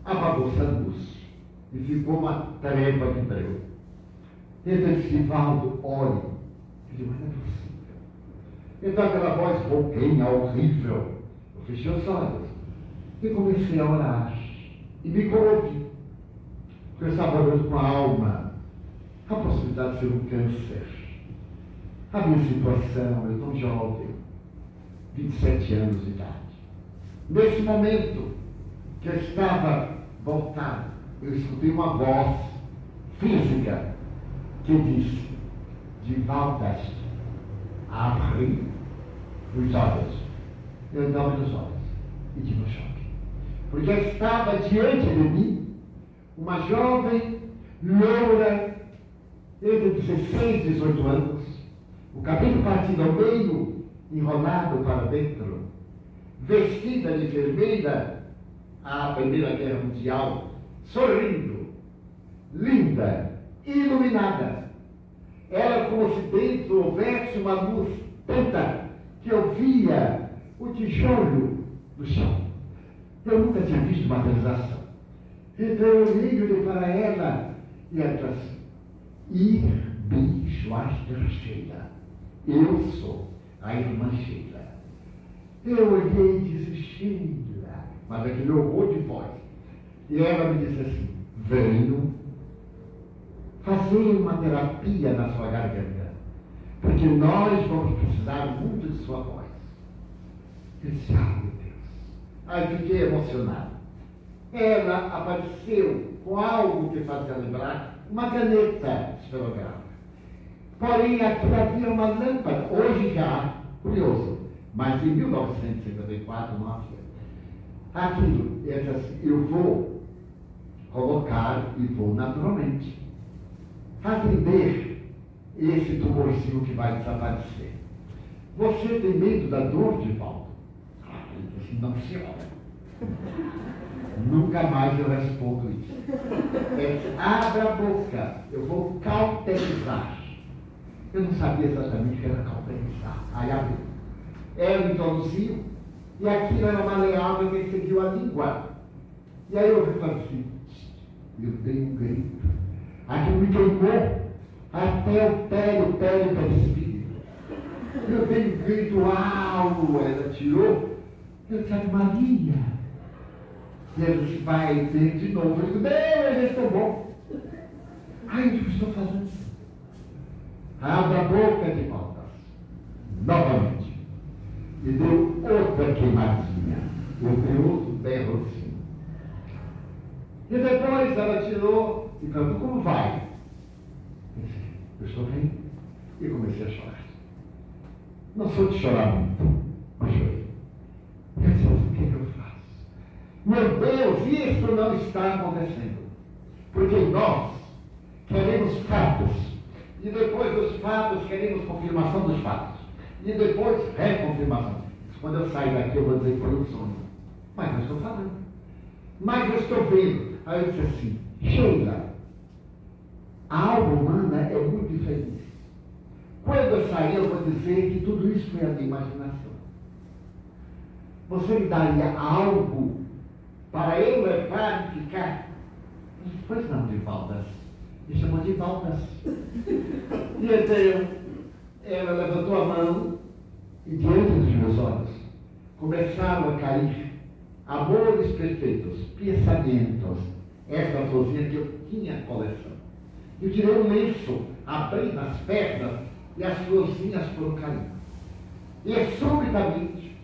Apagou-se a luz e ficou uma treva de breu. Ele disse, Valdo, olhe. Eu disse, mas não é possível. Então aquela voz rouquenha, horrível. Eu fechei os olhos e comecei a orar. E me comovi. Porque eu estava olhando com a alma a possibilidade de ser um câncer. A minha situação, eu tão jovem, 27 anos de idade. Nesse momento que eu estava voltado, eu escutei uma voz física que disse, Divaldas, abre os olhos. Eu não abri os olhos e tive um choque. Porque estava diante de mim uma jovem, loura, entre 16 e 18 anos, o cabelo partido ao meio, enrolado para dentro, vestida de enfermeira à Primeira Guerra Mundial, sorrindo, linda, iluminada. Era como se dentro houvesse uma luz tanta que eu via o tijolo do chão. Eu nunca tinha visto uma transação. Então eu olhei para ela e ela disse assim, Ich bin Schwester Sheila. Eu sou a irmã Sheila. Eu olhei e disse, Sheila, mas aquele horror de voz. E ela me disse assim, venho fazer uma terapia na sua garganta, porque nós vamos precisar muito de sua voz. Eu disse, ah, meu Deus. Aí fiquei emocionado. Ela apareceu com algo que fazia lembrar uma caneta esferográfica. Porém, aqui havia uma lâmpada, hoje já, curioso, mas em 1954 não havia. Aquilo, ela disse assim, eu vou colocar e vou naturalmente atender esse tumorzinho que vai desaparecer. Você tem medo da dor, Divaldo? Ele disse, não, senhora. Nunca mais eu respondo isso. Abra a boca, eu vou cauterizar. Eu não sabia exatamente o que era calcanizar. Aí abriu. Ela introduziu, e aquilo era maleável que ele seguiu a língua. E aí eu falei assim, eu dei um grito. Aquilo me queimou até o pele perispírito. Eu dei um grito, uau! Ela tirou. Eu disse, Maria. E ela disse, vai ter de novo. Eu disse, não, eu já estou bom. Ai, o que eu estou fazendo? Abra a boca de voltas. Novamente. E deu outra queimadinha. Eu dei outro berrozinho. E depois ela tirou e perguntou, como vai? Eu disse, eu estou bem. E comecei a chorar. Não sou de chorar muito, mas chorei. E eu disse, o que eu faço? Meu Deus, isso não está acontecendo. Porque nós queremos fatos. E depois dos fatos, queremos confirmação dos fatos. E depois, reconfirmação. Quando eu sair daqui, eu vou dizer que foi um sonho. Mas eu estou falando. Mas eu estou vendo. Aí eu disse assim, Sheila, a alma humana é muito diferente. Quando eu sair, eu vou dizer que tudo isso foi a minha imaginação. Você me daria algo para eu levar e ficar? Eu disse, pois não, Divaldas. Me chamou de Divaldas. E então, ela levantou a mão e diante dos meus olhos começaram a cair amores perfeitos, pensamentos, essa florzinha que eu tinha coleção. Eu tirei um lenço, abri nas pernas e as florzinhas foram caindo. E subitamente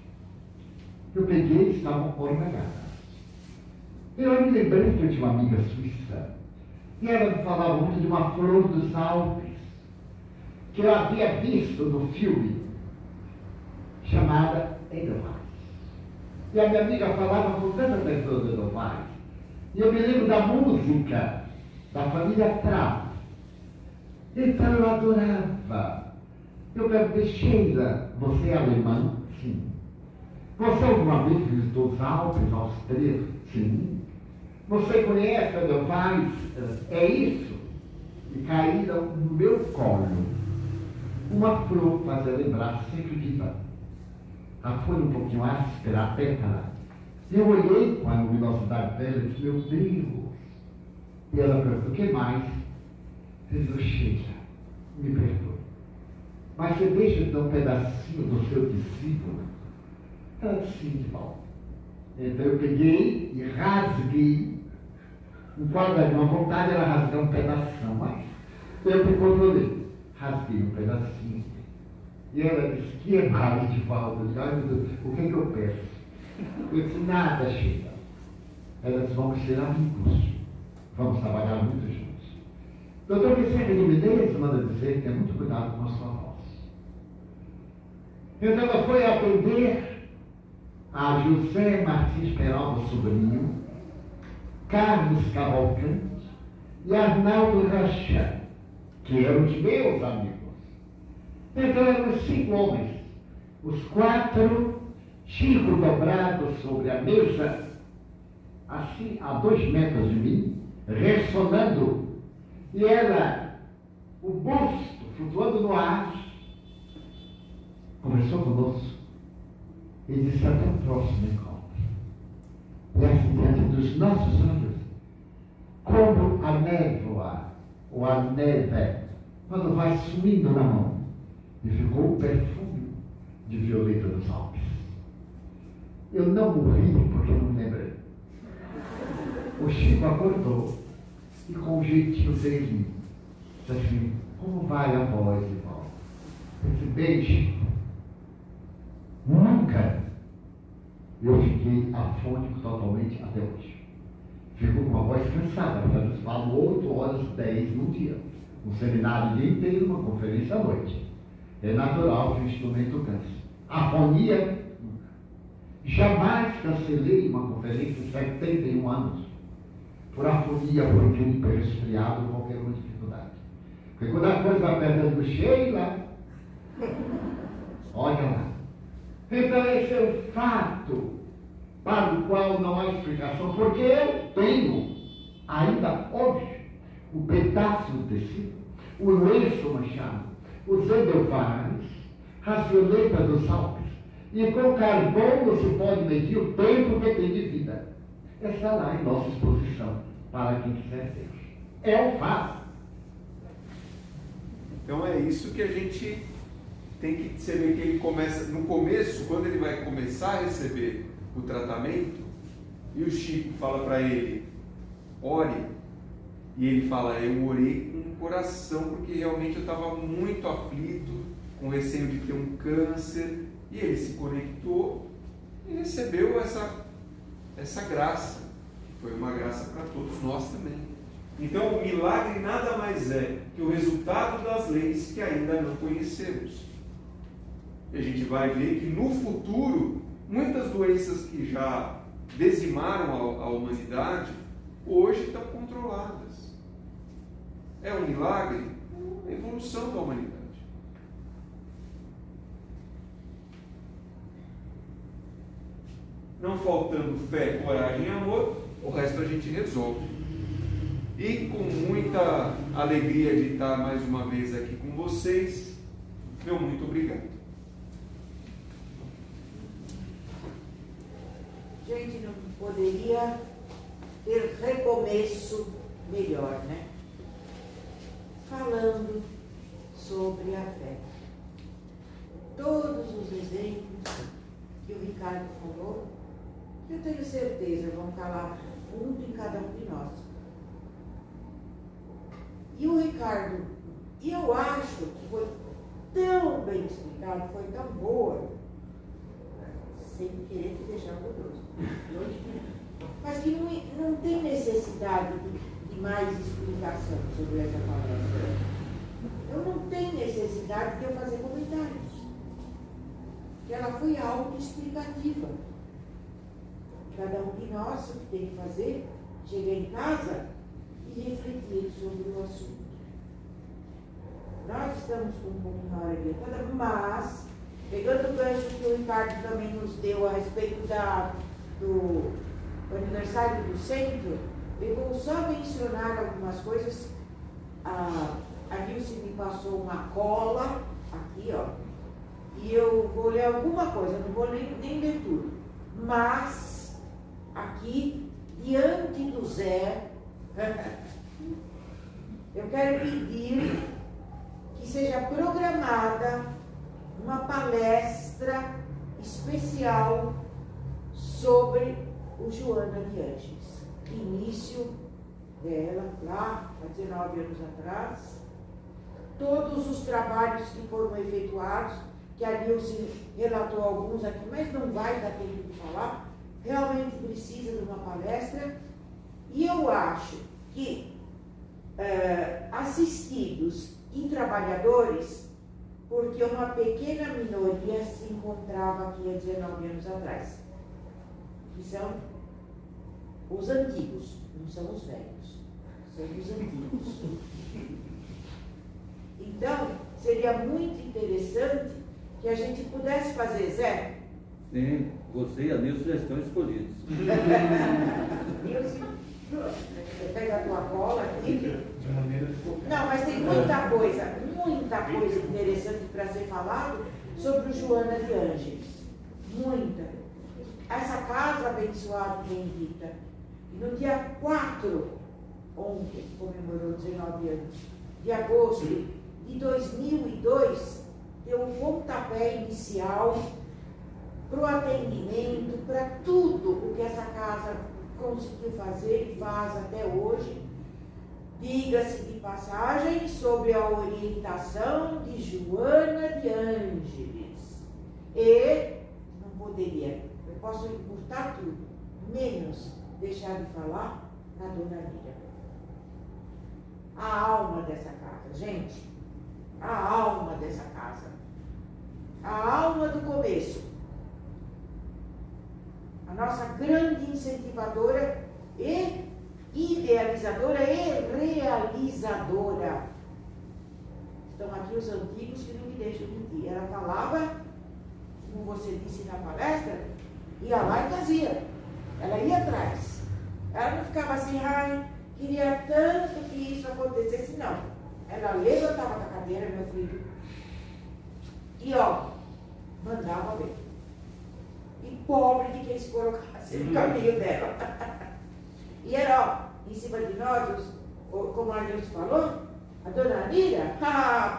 eu peguei e estavam ornamentadas. Eu me lembrei que eu tinha uma amiga suíça e ela me falava muito de uma flor dos Alpes que eu havia visto no filme chamada Edelweiss. E a minha amiga falava com tanta atenção do Edelweiss. E eu me lembro da música da família Trapp. Então eu adorava. Eu perguntei, Sheila, você é alemã? Sim. Você alguma vez visitou os Alpes austríacos? Sim. Você conhece a Edelweiss? É isso? E caíram no meu colo uma flor fazia lembrar sempre de lá. A folha um pouquinho áspera, apertada. Eu olhei com a luminosidade dela e disse, meu Deus. E ela perguntou, o que mais? Eu disse, Sheila, me perdoe. Mas você deixa de dar um pedacinho do seu discípulo? Ela disse, sim, de volta. Então eu peguei e rasguei um quadradinho. A vontade era rasgar um pedação, mas eu me controlei. Rasguei um pedacinho. E ela disse, que é mais de volta? Eu disse, ai meu Deus, o que é que eu peço? Eu disse, nada, Sheila. Ela disse, vamos ser amigos. Vamos trabalhar muito juntos. Doutor Vicente de Medeiros manda dizer que tem muito cuidado com a sua voz. Então ela foi atender a José Martins Peralta Sobrinho, Carlos Cavalcante e Arnaldo Rocha, que eram os meus amigos. Então eram os 5 homens, os 4, Chico dobrado sobre a mesa, assim a 2 metros de mim, ressonando, e ela, o busto flutuando no ar, conversou conosco e disse até o próximo encontro. E assim diante dos nossos olhos, como a névoa ou a neve, quando vai sumindo na mão, e ficou o perfume de violeta dos Alpes. Eu não morri porque não me lembrei. O Chico acordou e com um jeitinho dele disse assim, como vai a voz de volta? Eu disse, bem, Chico, nunca eu fiquei afônico totalmente até hoje. Fico com uma voz cansada, porque eles falam 8 horas, 10 no dia. Um seminário o dia inteiro, uma conferência à noite. É natural que o instrumento canse. Afonia, jamais cancelei uma conferência em 71 anos. Por afonia, por gripe, resfriado, ou qualquer outra dificuldade. Porque quando a coisa vai perdendo Sheila, olha lá. Então esse é o fato para o qual não há explicação, porque eu tenho ainda hoje o pedaço do tecido, o lenço manchado, usando ovários, racioneta dos Alpes, e com carbono se pode medir o tempo que tem de vida. Está lá em nossa exposição, para quem quiser ver. É um fato. Então é isso que a gente tem que saber, que ele começa, no começo, quando ele vai começar a receber o tratamento, e o Chico fala para ele, ore, e ele fala, eu orei com o coração, porque realmente eu estava muito aflito, com receio de ter um câncer, e ele se conectou e recebeu essa graça, que foi uma graça para todos nós também. Então o milagre nada mais é que o resultado das leis que ainda não conhecemos. E a gente vai ver que no futuro, muitas doenças que já dizimaram a humanidade, hoje estão controladas. É um milagre? É a evolução da humanidade. Não faltando fé, coragem e amor, o resto a gente resolve. E com muita alegria de estar mais uma vez aqui com vocês, meu muito obrigado. Gente, não poderia ter recomeço melhor, né? Falando sobre a fé. Todos os exemplos que o Ricardo falou, eu tenho certeza, vão calar fundo em cada um de nós. E o Ricardo, e eu acho que foi tão bem explicado, foi tão boa, sem querer te deixar orgulhoso, mas que não tem necessidade de mais explicação sobre essa palestra. Eu não tenho necessidade de eu fazer comentários. Ela foi autoexplicativa. Cada um de nós, o que tem que fazer, chegar em casa e refletir sobre o assunto. Nós estamos com um pouquinho na hora adiantada, mas, pegando o gancho que o Ricardo também nos deu a respeito do aniversário do centro, eu vou só mencionar algumas coisas. A Nilce me passou uma cola, aqui ó, e eu vou ler alguma coisa, não vou nem ler tudo, mas aqui, diante do Zé, eu quero pedir que seja programada uma palestra especial sobre o Joana de Ângeles. Início dela, lá há 19 anos atrás, todos os trabalhos que foram efetuados, que a Nilce relatou alguns aqui, mas não vai dar tempo de falar, realmente precisa de uma palestra, e eu acho que assistidos e trabalhadores, porque uma pequena minoria se encontrava aqui há 19 anos atrás, que são os antigos, não são os velhos, são os antigos. Então, seria muito interessante que a gente pudesse fazer, Zé. Sim, você e a Nilce já estão escolhidos. Nilce, pega a tua cola aqui. Não, mas tem muita coisa interessante para ser falado sobre o Joana de Ângeles. Muita. Essa casa abençoada e bendita. E no dia 4, ontem, comemorou 19 anos, de agosto de 2002, deu um pontapé inicial para o atendimento, para tudo o que essa casa conseguiu fazer e faz até hoje. Diga-se de passagem, sobre a orientação de Joana de Ângeles. E não poderia, eu posso encurtar tudo, menos deixar de falar na Dona Lídia. A alma dessa casa, gente, a alma dessa casa, a alma do começo, a nossa grande incentivadora e idealizadora e realizadora. Estão aqui os antigos que não me deixam mentir. Ela falava, como você disse na palestra, ia lá e fazia. Ela ia atrás. Ela não ficava assim, ai, queria tanto que isso acontecesse, não. Ela levantava da cadeira, meu filho, E ó, mandava ver. E pobre de quem se colocasse no caminho dela. E era, ó, em cima de nós, como a Nilce falou, a dona Anira,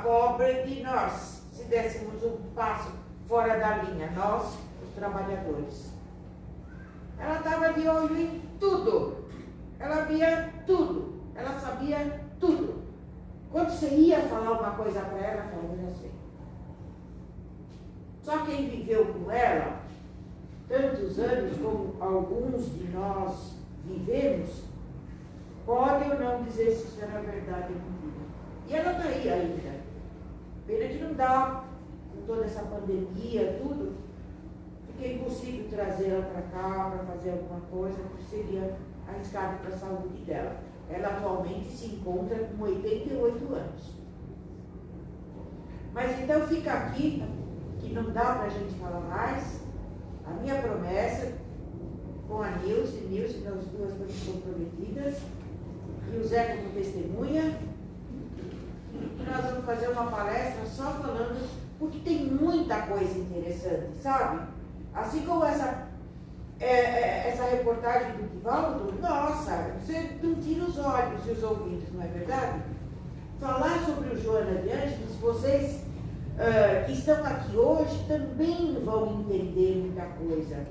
pobre de nós, se dessemos um passo fora da linha, nós, os trabalhadores. Ela estava de olho em tudo, ela via tudo, ela sabia tudo. Quando você ia falar uma coisa para ela, ela falava assim. Só quem viveu com ela tantos anos como alguns de nós vivemos, pode ou não dizer se isso era verdade ou mentira. E ela está aí ainda. Pena que não dá, com toda essa pandemia, tudo, fica impossível trazê-la para cá, para fazer alguma coisa, porque seria arriscado para a saúde dela. Ela atualmente se encontra com 88 anos. Mas então fica aqui, que não dá para a gente falar mais, a minha promessa com a Nilce, nós duas estamos comprometidas, e o Zé como testemunha, que nós vamos fazer uma palestra só falando, porque tem muita coisa interessante, sabe? Assim como essa reportagem do Divaldo, nossa, você não tira os olhos e os ouvidos, não é verdade? Falar sobre o Joana de Ângeles, vocês que estão aqui hoje também vão entender muita coisa.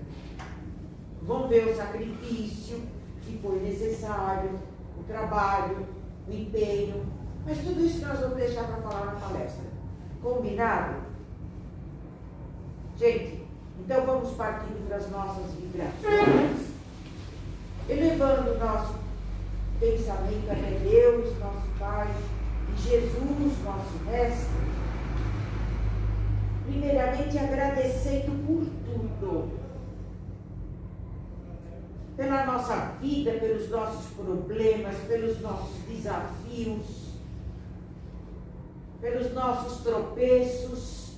Vão ver o sacrifício que foi necessário, o trabalho, o empenho, mas tudo isso nós vamos deixar para falar na palestra. Combinado? Gente, então vamos partindo para as nossas vibrações, elevando o nosso pensamento até Deus, nosso Pai, e Jesus, nosso Mestre. Primeiramente, agradecendo por tudo. Pela nossa vida, pelos nossos problemas, pelos nossos desafios, pelos nossos tropeços,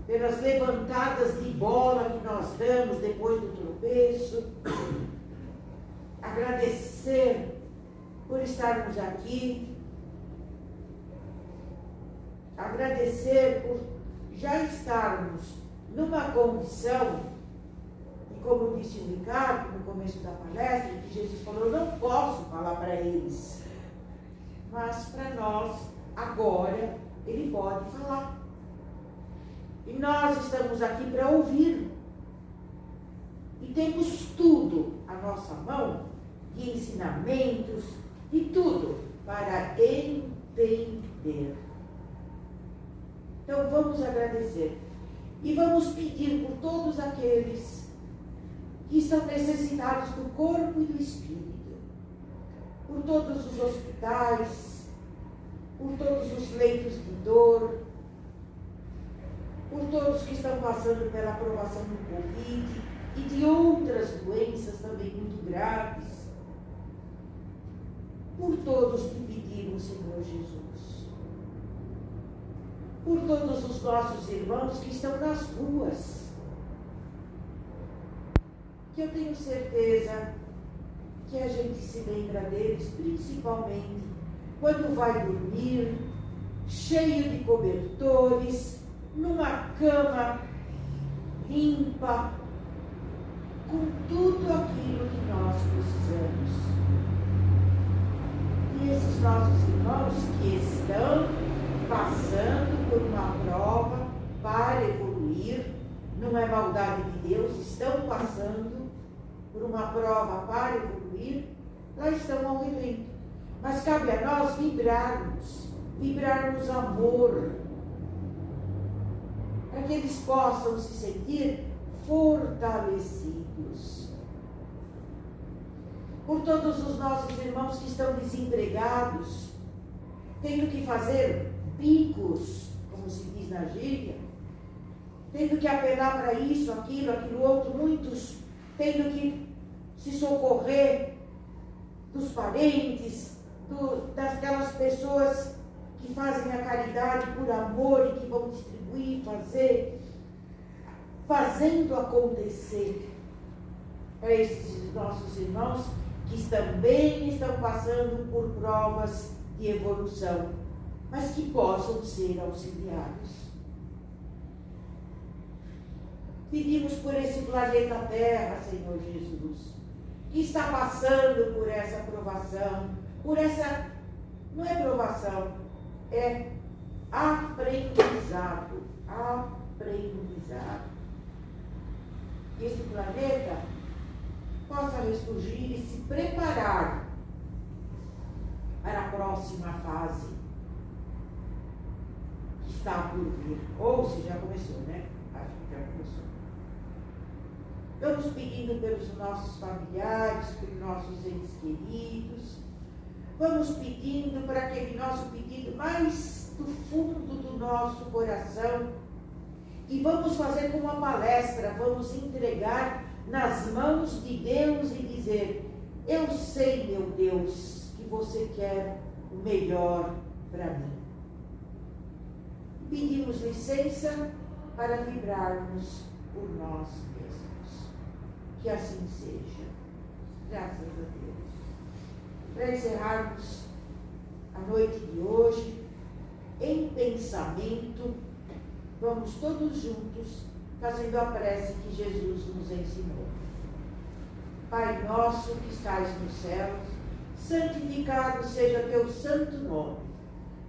pelas levantadas de bola que nós damos depois do tropeço. Agradecer por estarmos aqui. Agradecer por já estarmos numa condição, e como disse o Ricardo no começo da palestra, que Jesus falou, eu não posso falar para eles, mas para nós, agora, ele pode falar. E nós estamos aqui para ouvir. E temos tudo à nossa mão, de ensinamentos, de tudo, para entender. Então vamos agradecer. E vamos pedir por todos aqueles que estão necessitados do corpo e do espírito, por todos os hospitais, por todos os leitos de dor, por todos que estão passando pela aprovação do Covid e de outras doenças também muito graves, por todos que pedimos, Senhor Jesus, por todos os nossos irmãos que estão nas ruas, que eu tenho certeza que a gente se lembra deles, principalmente quando vai dormir, cheio de cobertores, numa cama limpa, com tudo aquilo que nós precisamos. E esses nossos irmãos que estão passando por uma prova para evoluir, não é maldade de Deus, estão passando por uma prova para evoluir, lá estão ao relento. Mas cabe a nós vibrarmos amor, para que eles possam se sentir fortalecidos. Por todos os nossos irmãos que estão desempregados, tendo que fazer bicos, como se diz na gíria, tendo que apelar para isso, aquilo outro, muitos tendo que se socorrer dos parentes, daquelas pessoas que fazem a caridade por amor e que vão distribuir, fazendo acontecer para esses nossos irmãos que também estão passando por provas de evolução. mas que possam ser auxiliados. Pedimos por esse planeta Terra, Senhor Jesus, que está passando por essa provação, por essa, não é provação, é aprendizado, que esse planeta possa ressurgir e se preparar para a próxima fase que está por vir, ou se já começou, né? Acho que já começou. Vamos pedindo pelos nossos familiares, pelos nossos entes queridos. Vamos pedindo por aquele nosso pedido mais do fundo do nosso coração. E vamos fazer como uma palestra, vamos entregar nas mãos de Deus e dizer: eu sei, meu Deus, que você quer o melhor para mim. Pedimos licença para vibrarmos por nós mesmos. Que assim seja. Graças a Deus. Para encerrarmos a noite de hoje, em pensamento, vamos todos juntos fazendo a prece que Jesus nos ensinou. Pai nosso que estais nos céus, santificado seja teu santo nome.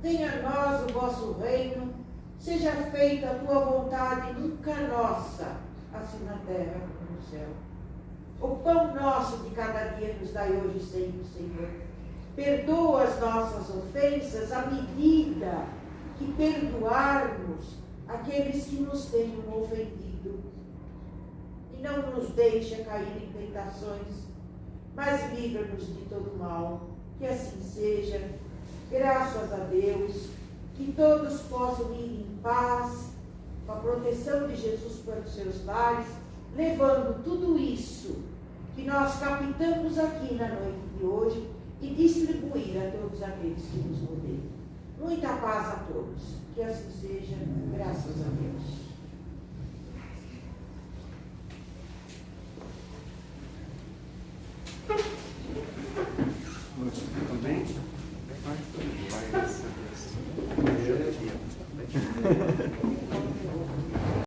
Venha a nós o vosso reino, seja feita a tua vontade, nunca nossa, assim na terra como no céu. O pão nosso de cada dia nos dai hoje e sempre, Senhor. Perdoa as nossas ofensas à medida que perdoarmos aqueles que nos tenham ofendido. E não nos deixa cair em tentações, mas livra-nos de todo mal. Que assim seja. Graças a Deus, que todos possam ir em paz, com a proteção de Jesus para os seus lares, levando tudo isso que nós captamos aqui na noite de hoje e distribuir a todos aqueles que nos rodeiam. Muita paz a todos. Que assim seja, graças a Deus.